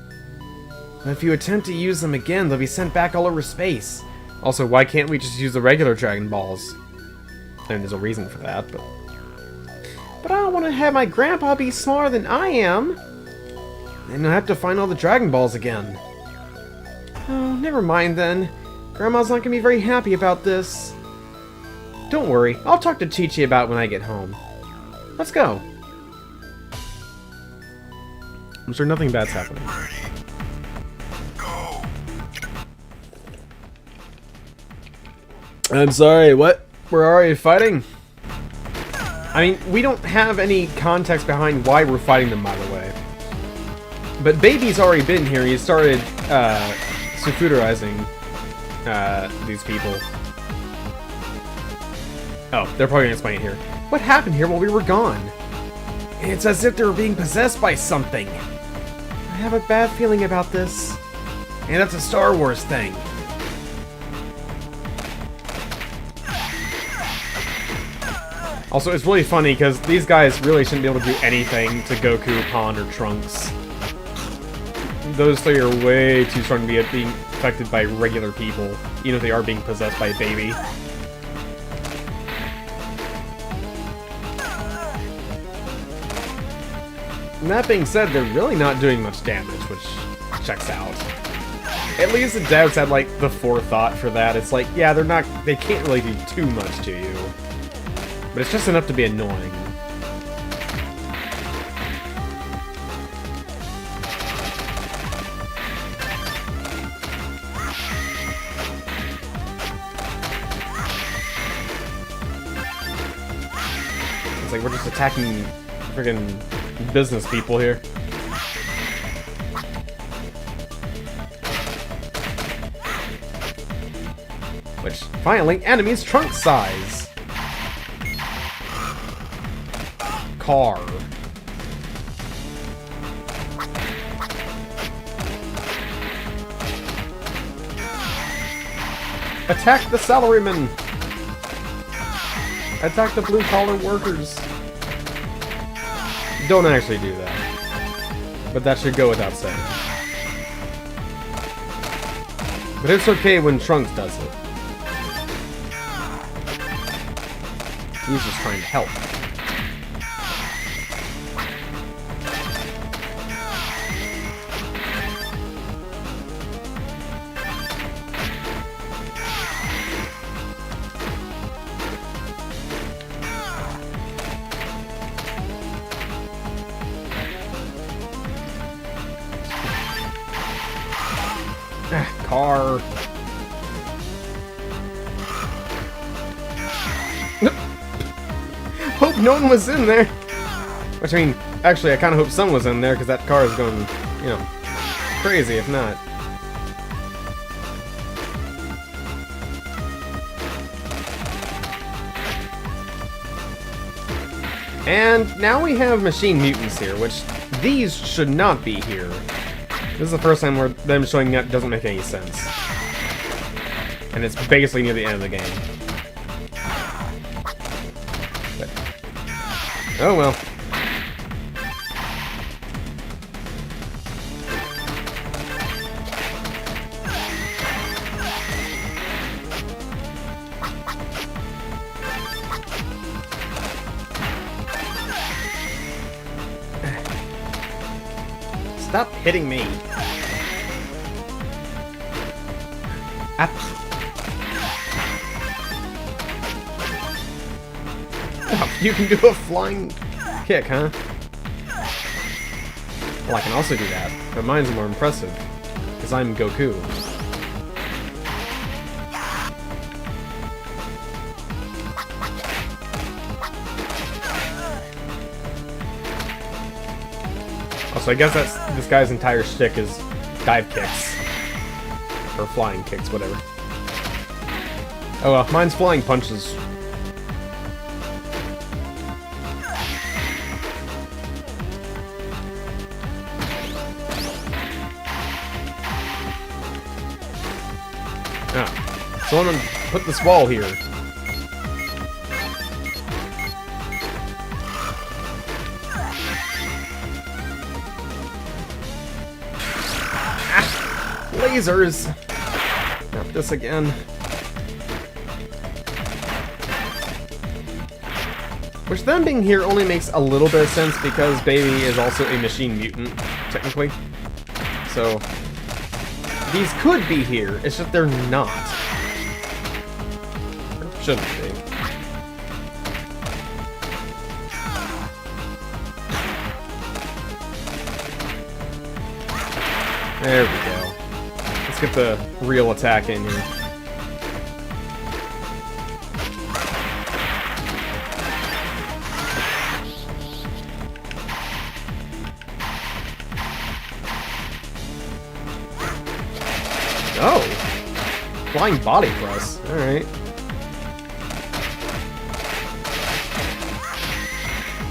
But if you attempt to use them again, they'll be sent back all over space. Also, why can't we just use the regular Dragon Balls? And there's a reason for that, but... But I don't want to have my grandpa be smaller than I am. And I'll have to find all the Dragon Balls again. Oh, never mind then. Grandma's not gonna be very happy about this. Don't worry, I'll talk to Chi-Chi about it when I get home. Let's go. I'm sure nothing bad's happening. I'm sorry, what? We're already fighting? I mean, we don't have any context behind why we're fighting them, by the way. But Baby's already been here. He started, Sufuderizing, these people. Oh, they're probably gonna explain it here. What happened here while we were gone? It's as if they were being possessed by something. I have a bad feeling about this. And that's a Star Wars thing. Also, it's really funny because these guys really shouldn't be able to do anything to Goku, Pan, or Trunks. Those three are way too strong to be being affected by regular people, even if they are being possessed by a baby. And that being said, they're really not doing much damage, which checks out. At least the devs had, like, the forethought for that. It's like, yeah, they can't really do too much to you. But it's just enough to be annoying. It's like we're just attacking friggin' business people here. Which, finally, enemies trunk size! Car. Attack the salarymen! Attack the blue-collar workers! Don't actually do that. But that should go without saying. But it's okay when Trunks does it. He's just trying to help. Car. Hope no one was in there. Which, I mean, actually, I kind of hope someone was in there, because that car is going, you know, crazy if not. And now we have machine mutants here, which these should not be here. This is the first time where them showing up doesn't make any sense. And it's basically near the end of the game. But, oh well. Stop hitting me. Oh, you can do a flying kick, huh? Well, I can also do that, but mine's more impressive, because I'm Goku. Also, I guess this guy's entire shtick is dive kicks. Or flying kicks, whatever. Oh well, mine's flying punches. Ah, someone put this wall here. Ah, lasers! Not this again. Which them being here only makes a little bit of sense because Baby is also a machine mutant, technically. So, these could be here, it's just they're not. Or shouldn't be. There we go. Let's get the real attack in here. Oh! Flying body press. Alright.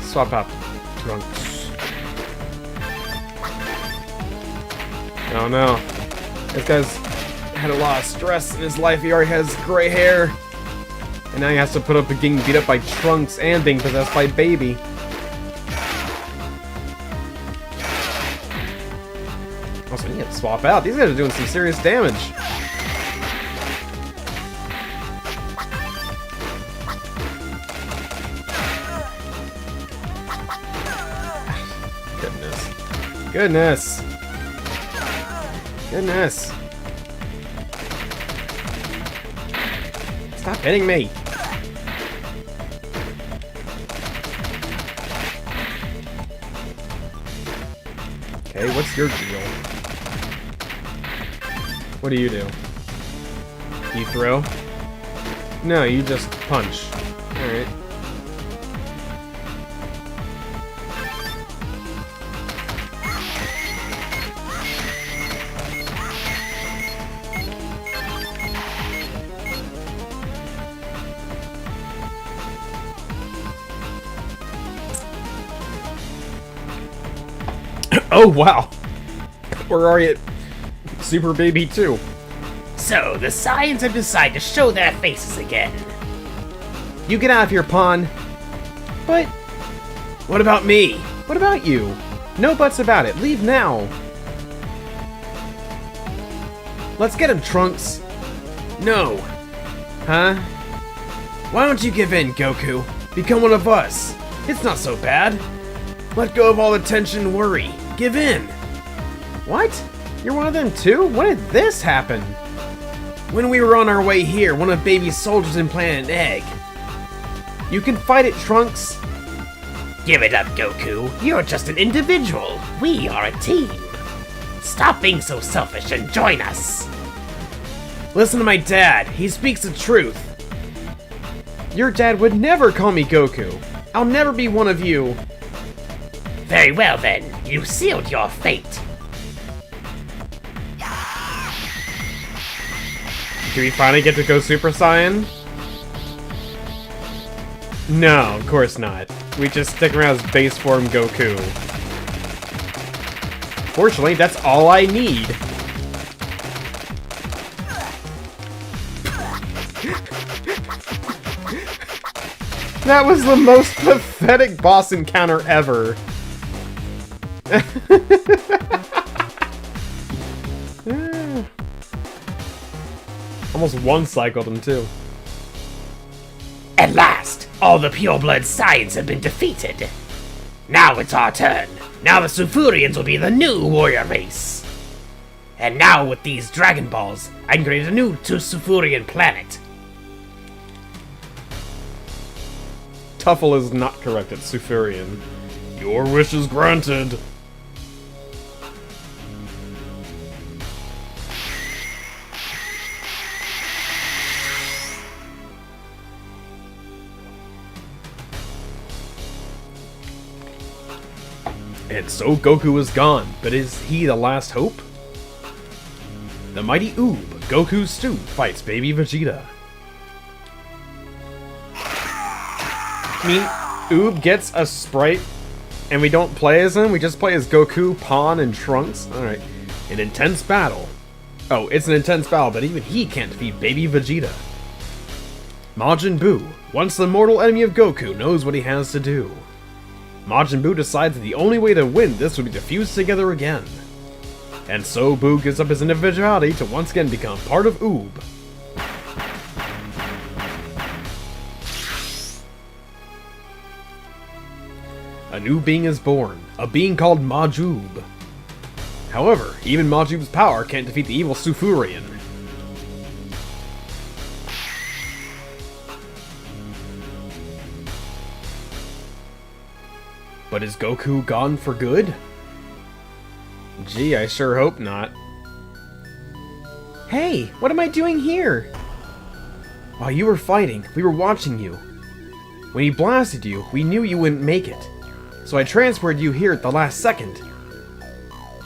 Swap out Trunks. Oh no. This guy's had a lot of stress in his life. He already has gray hair. And now he has to put up with getting beat up by Trunks and being possessed by Baby. Also, you need to swap out. These guys are doing some serious damage. Goodness. Goodness. Goodness. Stop hitting me. Okay, what's your deal? What do? You throw? No, you just punch. Alright. Oh, wow. We're already at Super Baby 2. So, the Saiyans have decided to show their faces again. You get out of here, Pawn. But what about me? What about you? No buts about it. Leave now. Let's get him, Trunks. No. Huh? Why don't you give in, Goku? Become one of us. It's not so bad. Let go of all the tension and worry. Give in. What? You're one of them too? When did this happen? When we were on our way here, one of Baby's soldiers implanted an egg. You can fight it, Trunks. Give it up, Goku. You're just an individual. We are a team. Stop being so selfish and join us. Listen to my dad. He speaks the truth. Your dad would never call me Goku. I'll never be one of you. Very well then. You sealed your fate. Do we finally get to go Super Saiyan? No, of course not. We just stick around as base form Goku. Fortunately, that's all I need. That was the most pathetic boss encounter ever. Almost one-cycled him, too. At last, all the pure-blood Saiyans have been defeated. Now it's our turn. Now the Sulfurians will be the new warrior race. And now with these Dragon Balls, I can create a new Sulfurian planet. Tuffle is not correct, it's Sulfurian. Your wish is granted. And so Goku is gone, but is he the last hope? The mighty Oob, Goku's stew, fights baby Vegeta. I mean, Oob gets a sprite, and we don't play as him, we just play as Goku, Pan, and Trunks. Alright. An intense battle. Oh, it's an intense battle, but even he can't defeat baby Vegeta. Majin Buu, once the mortal enemy of Goku, knows what he has to do. Majin Buu decides that the only way to win this would be to fuse together again. And so Buu gives up his individuality to once again become part of Oob. A new being is born, a being called Majub. However, even Majub's power can't defeat the evil Sulfurian. But is Goku gone for good? Gee, I sure hope not. Hey, what am I doing here? While you were fighting, we were watching you. When he blasted you, we knew you wouldn't make it. So I transferred you here at the last second.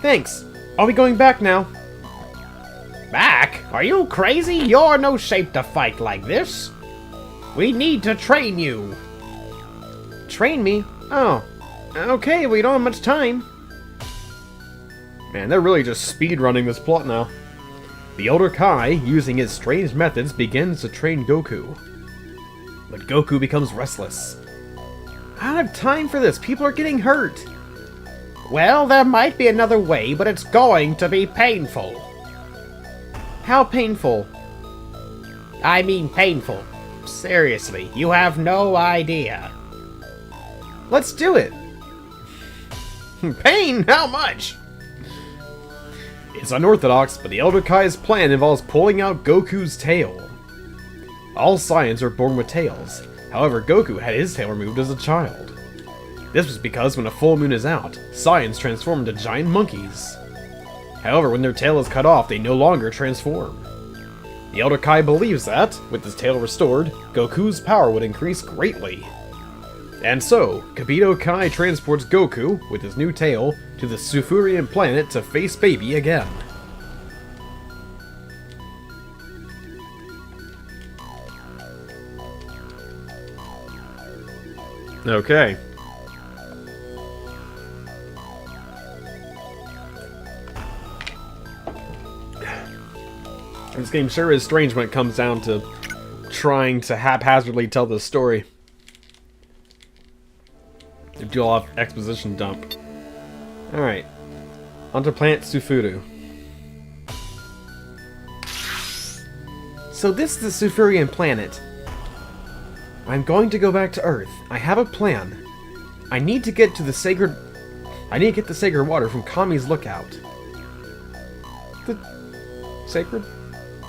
Thanks. I'll be going back now. Back? Are you crazy? You're no shape to fight like this. We need to train you. Train me? Oh. Okay, we don't have much time. Man, they're really just speedrunning this plot now. The Elder Kai, using his strange methods, begins to train Goku. But Goku becomes restless. I don't have time for this. People are getting hurt. Well, there might be another way, but it's going to be painful. How painful? I mean painful. Seriously, you have no idea. Let's do it. Pain? How much? It's unorthodox, but the Elder Kai's plan involves pulling out Goku's tail. All Saiyans are born with tails. However, Goku had his tail removed as a child. This was because when a full moon is out, Saiyans transform into giant monkeys. However, when their tail is cut off, they no longer transform. The Elder Kai believes that, with his tail restored, Goku's power would increase greatly. And so, Kibito Kai transports Goku, with his new tail, to the Sulfurian planet to face Baby again. Okay. This game sure is strange when it comes down to trying to haphazardly tell this story. They do a lot of exposition dump. Alright. Onto planet Sufuru. So this is the Sulfurian planet. I'm going to go back to Earth. I have a plan. I need to get the sacred water from Kami's lookout. The sacred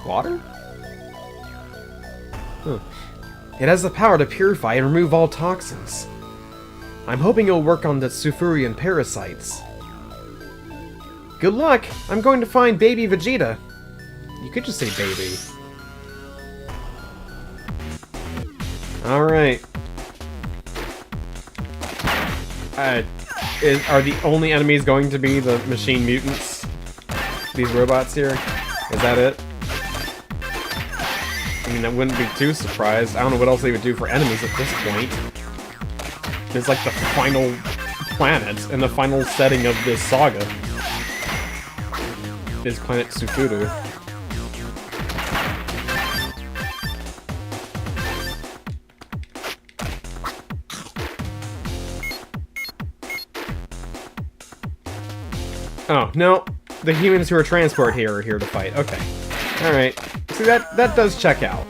water? Huh. It has the power to purify and remove all toxins. I'm hoping it'll work on the Sulfurian parasites. Good luck! I'm going to find baby Vegeta. You could just say baby. Alright. Are the only enemies going to be the machine mutants? These robots here? Is that it? I mean, I wouldn't be too surprised. I don't know what else they would do for enemies at this point. It's like the final planet and the final setting of this saga is planet Sufuru. Oh, no. The humans who are transport here are here to fight. Okay. Alright. See, that does check out.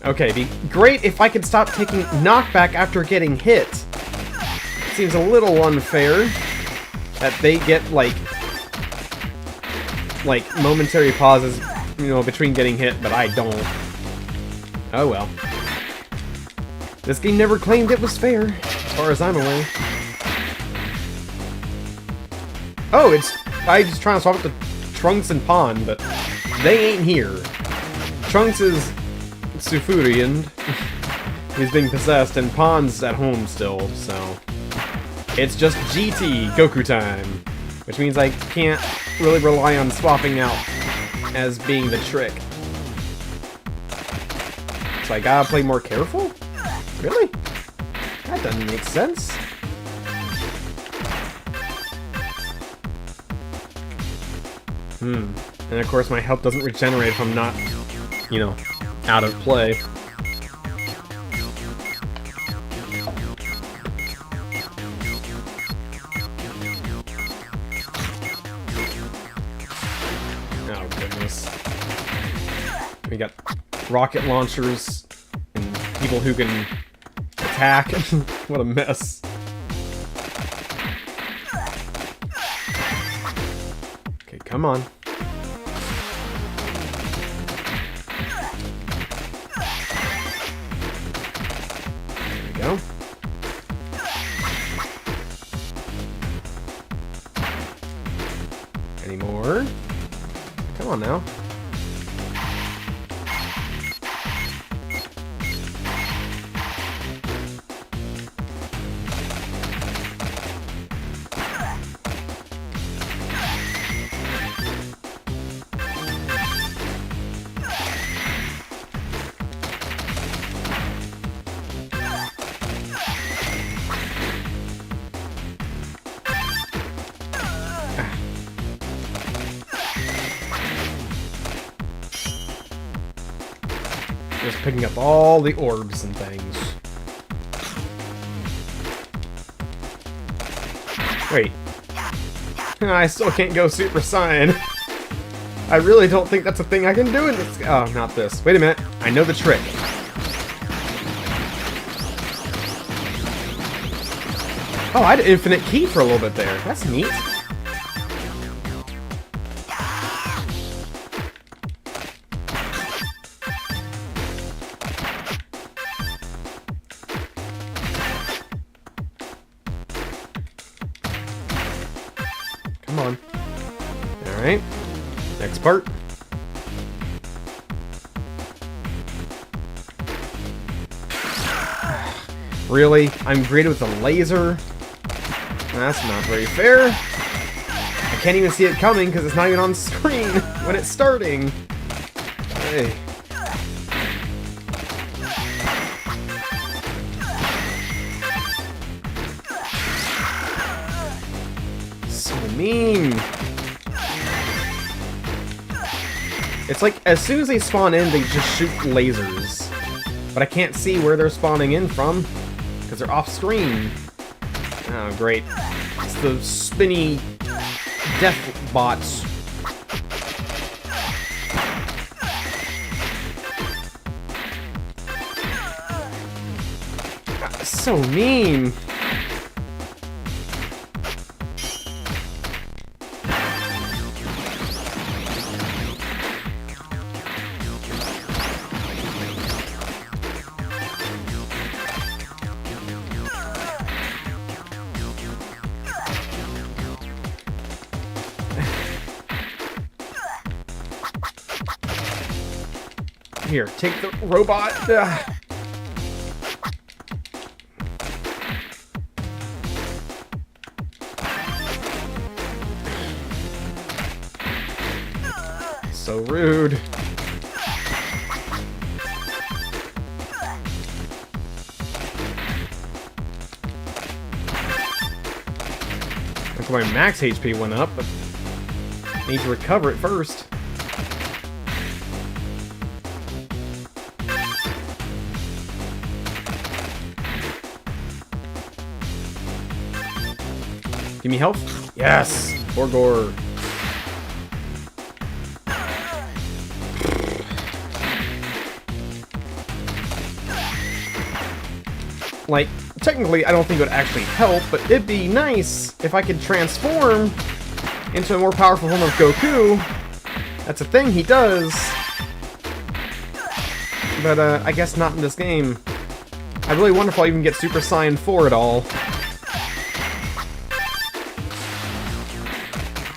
Okay, it'd be great if I could stop taking knockback after getting hit. It seems a little unfair that they get, like momentary pauses, you know, between getting hit, but I don't. Oh well. This game never claimed it was fair, as far as I'm aware. Oh, I just trying to swap it to Trunks and Pond, but they ain't here. Trunks is Sufurian. He's being possessed, and Pond's at home still, so... It's just GT Goku time, which means I can't really rely on swapping out as being the trick. So I gotta play more careful? Really? That doesn't make sense. And of course my health doesn't regenerate if I'm not, you know, out of play. Oh goodness. We got rocket launchers and people who can attack. What a mess. Okay, come on. There we go. Any more? Come on now. Just picking up all the orbs and things. Wait. I still can't go Super Saiyan. I really don't think that's a thing I can do in this. Oh, not this. Wait a minute. I know the trick. Oh, I had infinite key for a little bit there. That's neat. Come on. Alright. Next part. Really? I'm greeted with a laser? That's not very fair. I can't even see it coming because it's not even on screen when it's starting. Hey. So mean. It's like, as soon as they spawn in, they just shoot lasers. But I can't see where they're spawning in from, because they're off screen. Oh, great. It's the spinny death bots. So mean. Here, take the robot. Ugh. So rude. Look, my max HP went up, but I need to recover it first. Give me health? Yes! Or gore. Like, technically, I don't think it would actually help, but it'd be nice if I could transform into a more powerful form of Goku. That's a thing he does. But, I guess not in this game. I really wonder if I'll even get Super Saiyan 4 at all.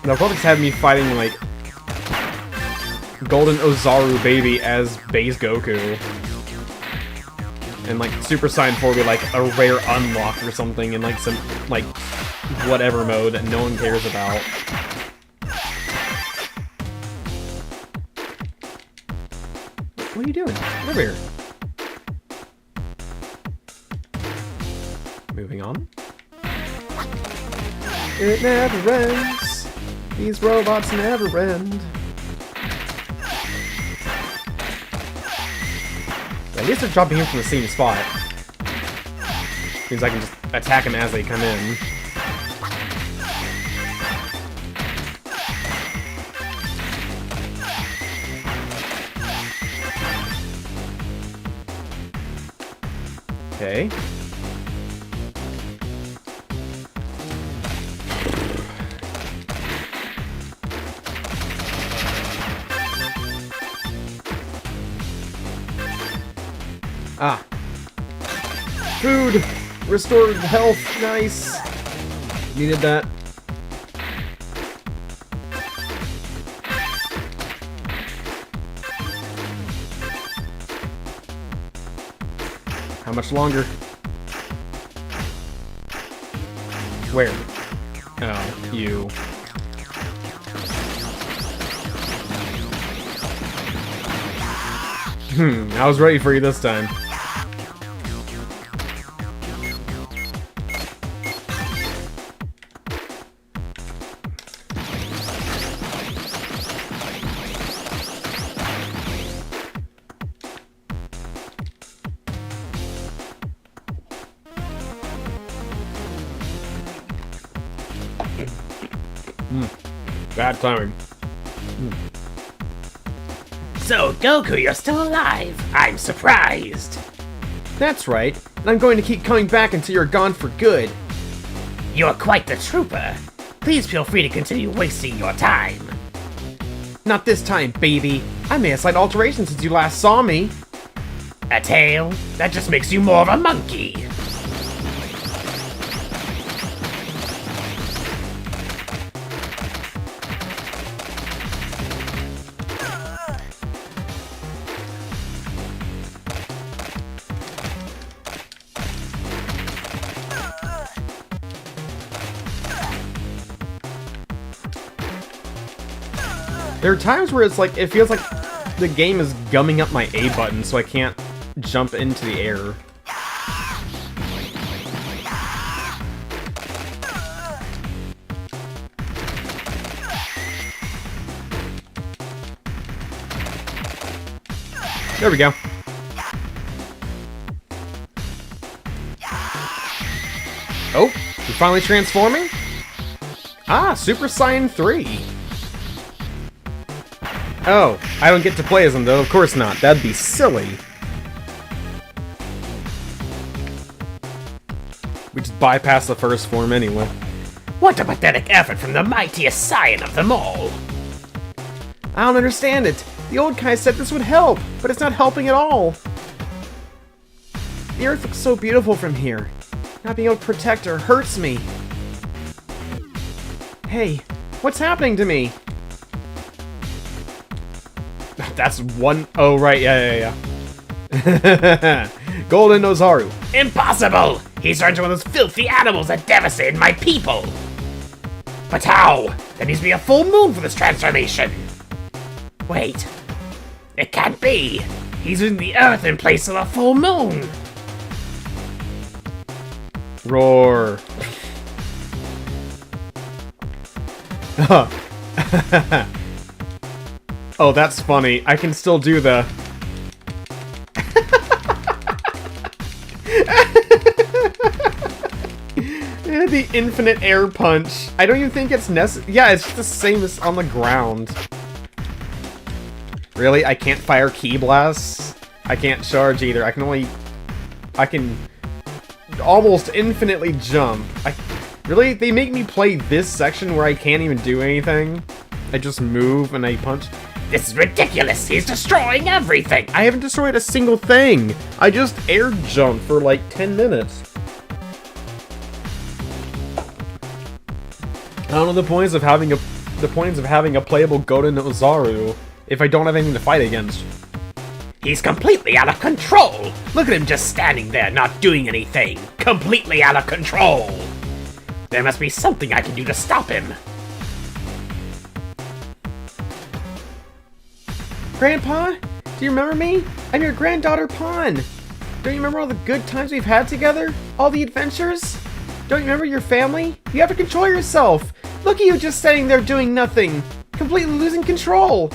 They'll probably just have me fighting, like, Golden Ozaru Baby as base Goku. And, like, Super Saiyan 4 will be, like, a rare unlock or something in, like, some, like, whatever mode that no one cares about. What are you doing? Get over here. Moving on. It never ends. These robots never end. At least they're dropping in from the same spot. Means I can just attack them as they come in. Okay. Ah. Food! Restored health, nice! Needed that. How much longer? Where? Oh, you. I was ready for you this time. Bad timing. So, Goku, you're still alive. I'm surprised. That's right, and I'm going to keep coming back until you're gone for good. You're quite the trooper. Please feel free to continue wasting your time. Not this time, baby. I made a slight alteration since you last saw me. A tail? That just makes you more of a monkey. There are times where it's like, it feels like the game is gumming up my A button so I can't jump into the air. There we go. Oh, you're finally transforming? Ah, Super Saiyan 3. Oh, I don't get to play as him though, of course not. That'd be silly. We just bypass the first form anyway. What a pathetic effort from the mightiest Saiyan of them all. I don't understand it. The old guy said this would help, but it's not helping at all. The Earth looks so beautiful from here. Not being able to protect her hurts me. Hey, what's happening to me? That's one... Oh, right, yeah. Golden Ozaru. Impossible! He's turned into one of those filthy animals that devastated my people. But how? There needs to be a full moon for this transformation. Wait. It can't be. He's using the Earth in place of a full moon. Roar. Oh, that's funny. I can still do the... the infinite air punch. I don't even think it's necessary. Yeah, it's just the same as on the ground. Really? I can't fire ki blasts? I can't charge either. I can almost infinitely jump. Really? They make me play this section where I can't even do anything? I just move and I punch? This is ridiculous! He's destroying everything! I haven't destroyed a single thing. I just air jumped for like 10 minutes. I don't know the points of having a playable Golden Ozaru if I don't have anything to fight against. He's completely out of control! Look at him just standing there, not doing anything! Completely out of control! There must be something I can do to stop him! Grandpa, do you remember me? I'm your granddaughter Pawn. Don't you remember all the good times we've had together? All the adventures? Don't you remember your family? You have to control yourself. Look at you just standing there doing nothing. Completely losing control.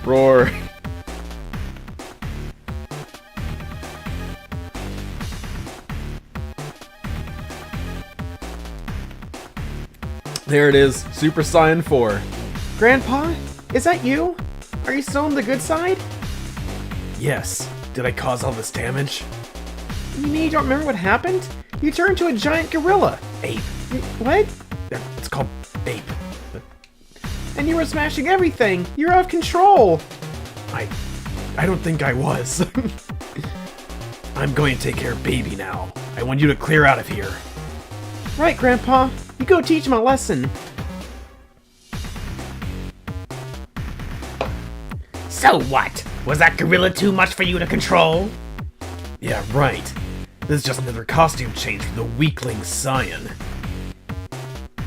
Roar. There it is, Super Saiyan 4. Grandpa, is that you? Are you still on the good side? Yes. Did I cause all this damage? You mean you don't remember what happened? You turned into a giant gorilla. Ape. What? It's called Ape. And you were smashing everything. You're out of control. I don't think I was. I'm going to take care of Baby now. I want you to clear out of here. Right, Grandpa. You go teach him a lesson. So what? Was that gorilla too much for you to control? Yeah, right. This is just another costume change for the weakling Saiyan.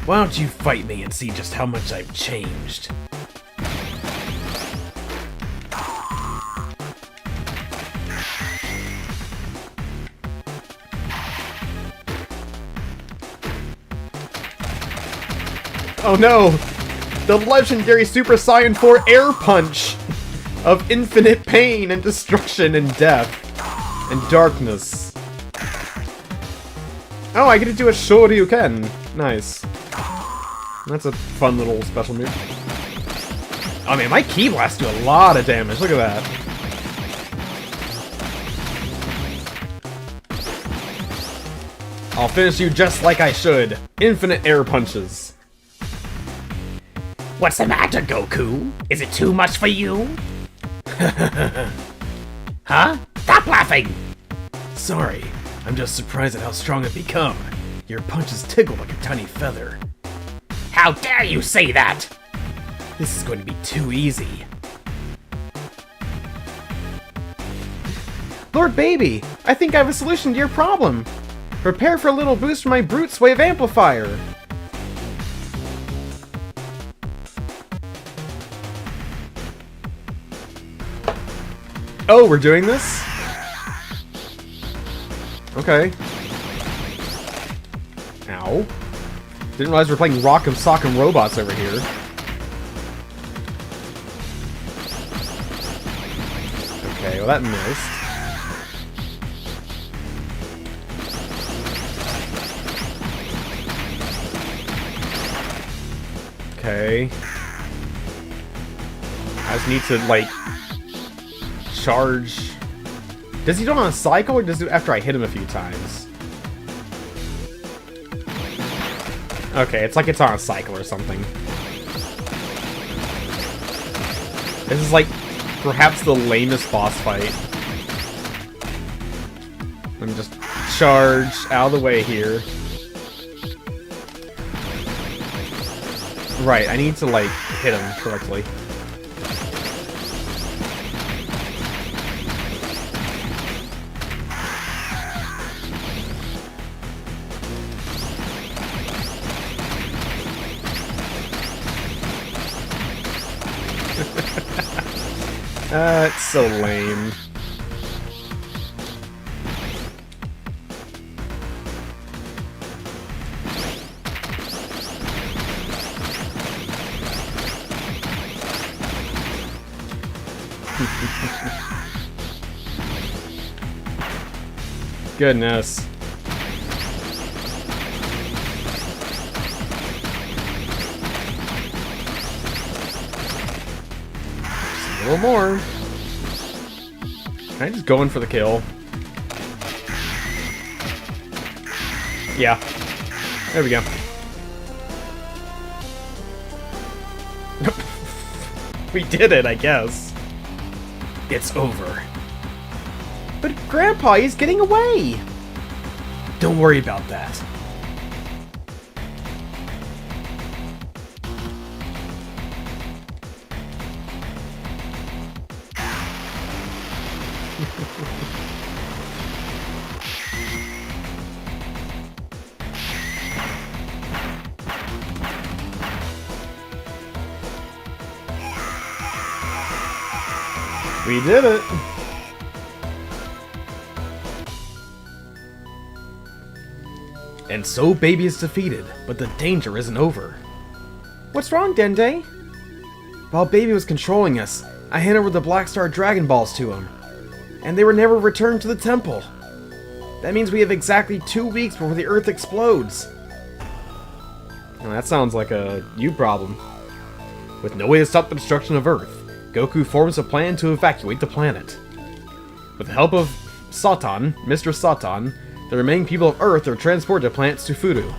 Why don't you fight me and see just how much I've changed? Oh no! The legendary Super Saiyan 4 Air Punch of infinite pain and destruction and death and darkness. Oh, I get to do a Shoryuken. Nice. That's a fun little special move. Oh man, my Ki Blast do a lot of damage. Look at that. I'll finish you just like I should. Infinite air punches. What's the matter, Goku? Is it too much for you? Huh? Stop laughing! Sorry, I'm just surprised at how strong I've become. Your punches tickle like a tiny feather. How dare you say that? This is going to be too easy. Lord Baby, I think I have a solution to your problem. Prepare for a little boost from my Brute Wave Amplifier. Oh, we're doing this? Okay. Ow. Didn't realize we're playing Rock'em Sock'em Robots over here. Okay, well that missed. Okay. I just need to, like, charge. Does he do it on a cycle, or does he do it after I hit him a few times? Okay, it's like it's on a cycle or something. This is like perhaps the lamest boss fight. Let me just charge out of the way here. Right, I need to like hit him correctly. It's so lame. Goodness. Just a little more. Can I just go in for the kill? Yeah. There we go. We did it, I guess. It's over. But Grandpa, he's getting away! Don't worry about that. We did it! And so Baby is defeated, but the danger isn't over. What's wrong, Dende? While Baby was controlling us, I handed over the Black Star Dragon Balls to him, and they were never returned to the temple. That means we have exactly 2 weeks before the Earth explodes. Well, that sounds like a you problem. With no way to stop the destruction of Earth, Goku forms a plan to evacuate the planet. With the help of Satan, Mr. Satan, the remaining people of Earth are transported to Planet Sufudu.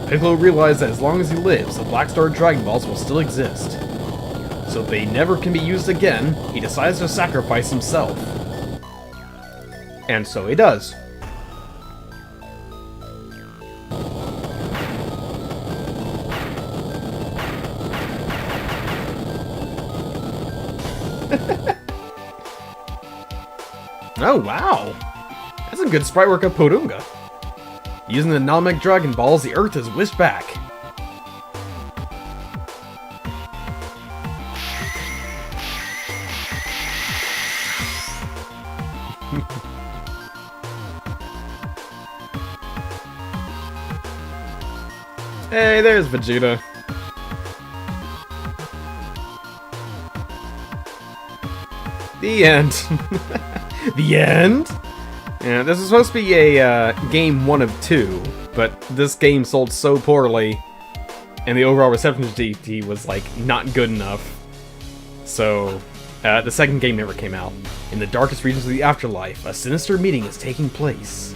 Piccolo realized that as long as he lives, the Black Star Dragon Balls will still exist. So if they never can be used again, he decides to sacrifice himself. And so he does. Oh, wow! That's a good sprite work of Porunga. Using the Namek Dragon Balls, the Earth is whisked back. Hey, there's Vegeta. The end. The end? Yeah, this is supposed to be a game 1 of 2, but this game sold so poorly, and the overall reception to GT was, like, not good enough. So, the second game never came out. In the darkest regions of the afterlife, a sinister meeting is taking place.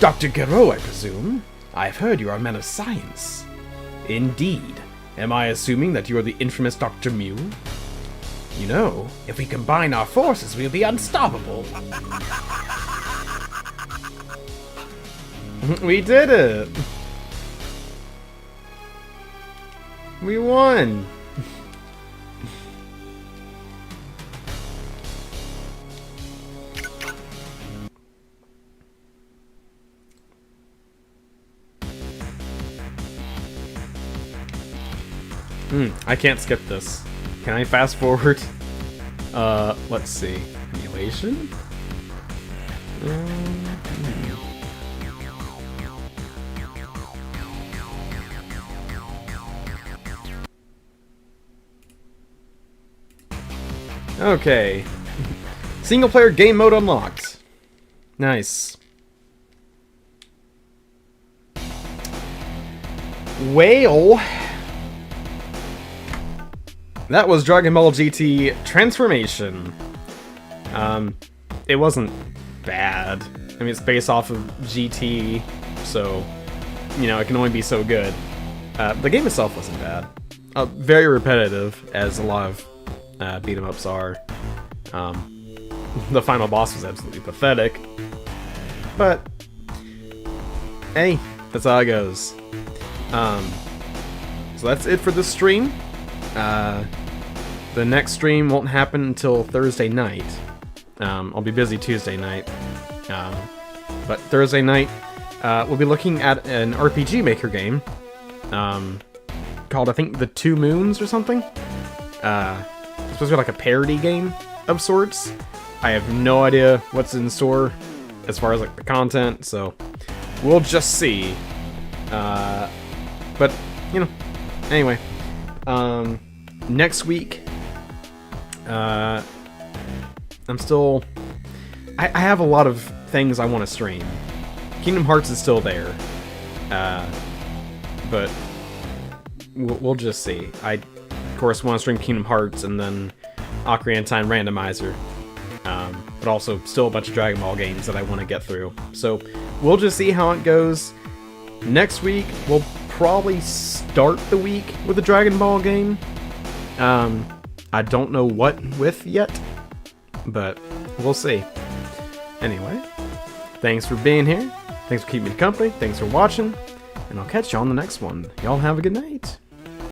Dr. Gero, I presume? I've heard you are a man of science. Indeed. Am I assuming that you are the infamous Dr. Mew? You know, if we combine our forces, we'll be unstoppable. We did it! We won! I can't skip this. Can I fast forward? Let's see. Emulation? Okay. Single player game mode unlocked. Nice. Well, that was Dragon Ball GT Transformation. It wasn't bad. I mean, it's based off of GT, so, you know, it can only be so good. The game itself wasn't bad. Very repetitive, as a lot of beat-em-ups are. The final boss was absolutely pathetic. But, hey, that's how it goes. So that's it for this stream. The next stream won't happen until Thursday night. I'll be busy Tuesday night. But Thursday night, we'll be looking at an RPG Maker game. Called, I think, The Two Moons or something. It's supposed to be like a parody game of sorts. I have no idea what's in store as far as like the content, so we'll just see. But, you know, anyway. Next week, I'm still... I have a lot of things I want to stream. Kingdom Hearts is still there. But we'll just see. I, of course, want to stream Kingdom Hearts and then Ocarina of Time Randomizer. But also still a bunch of Dragon Ball games that I want to get through. So we'll just see how it goes. Next week, we'll probably start the week with a Dragon Ball game. I don't know what with yet, but we'll see. Anyway, thanks for being here. Thanks for keeping me company. Thanks for watching. And I'll catch you on the next one. Y'all have a good night.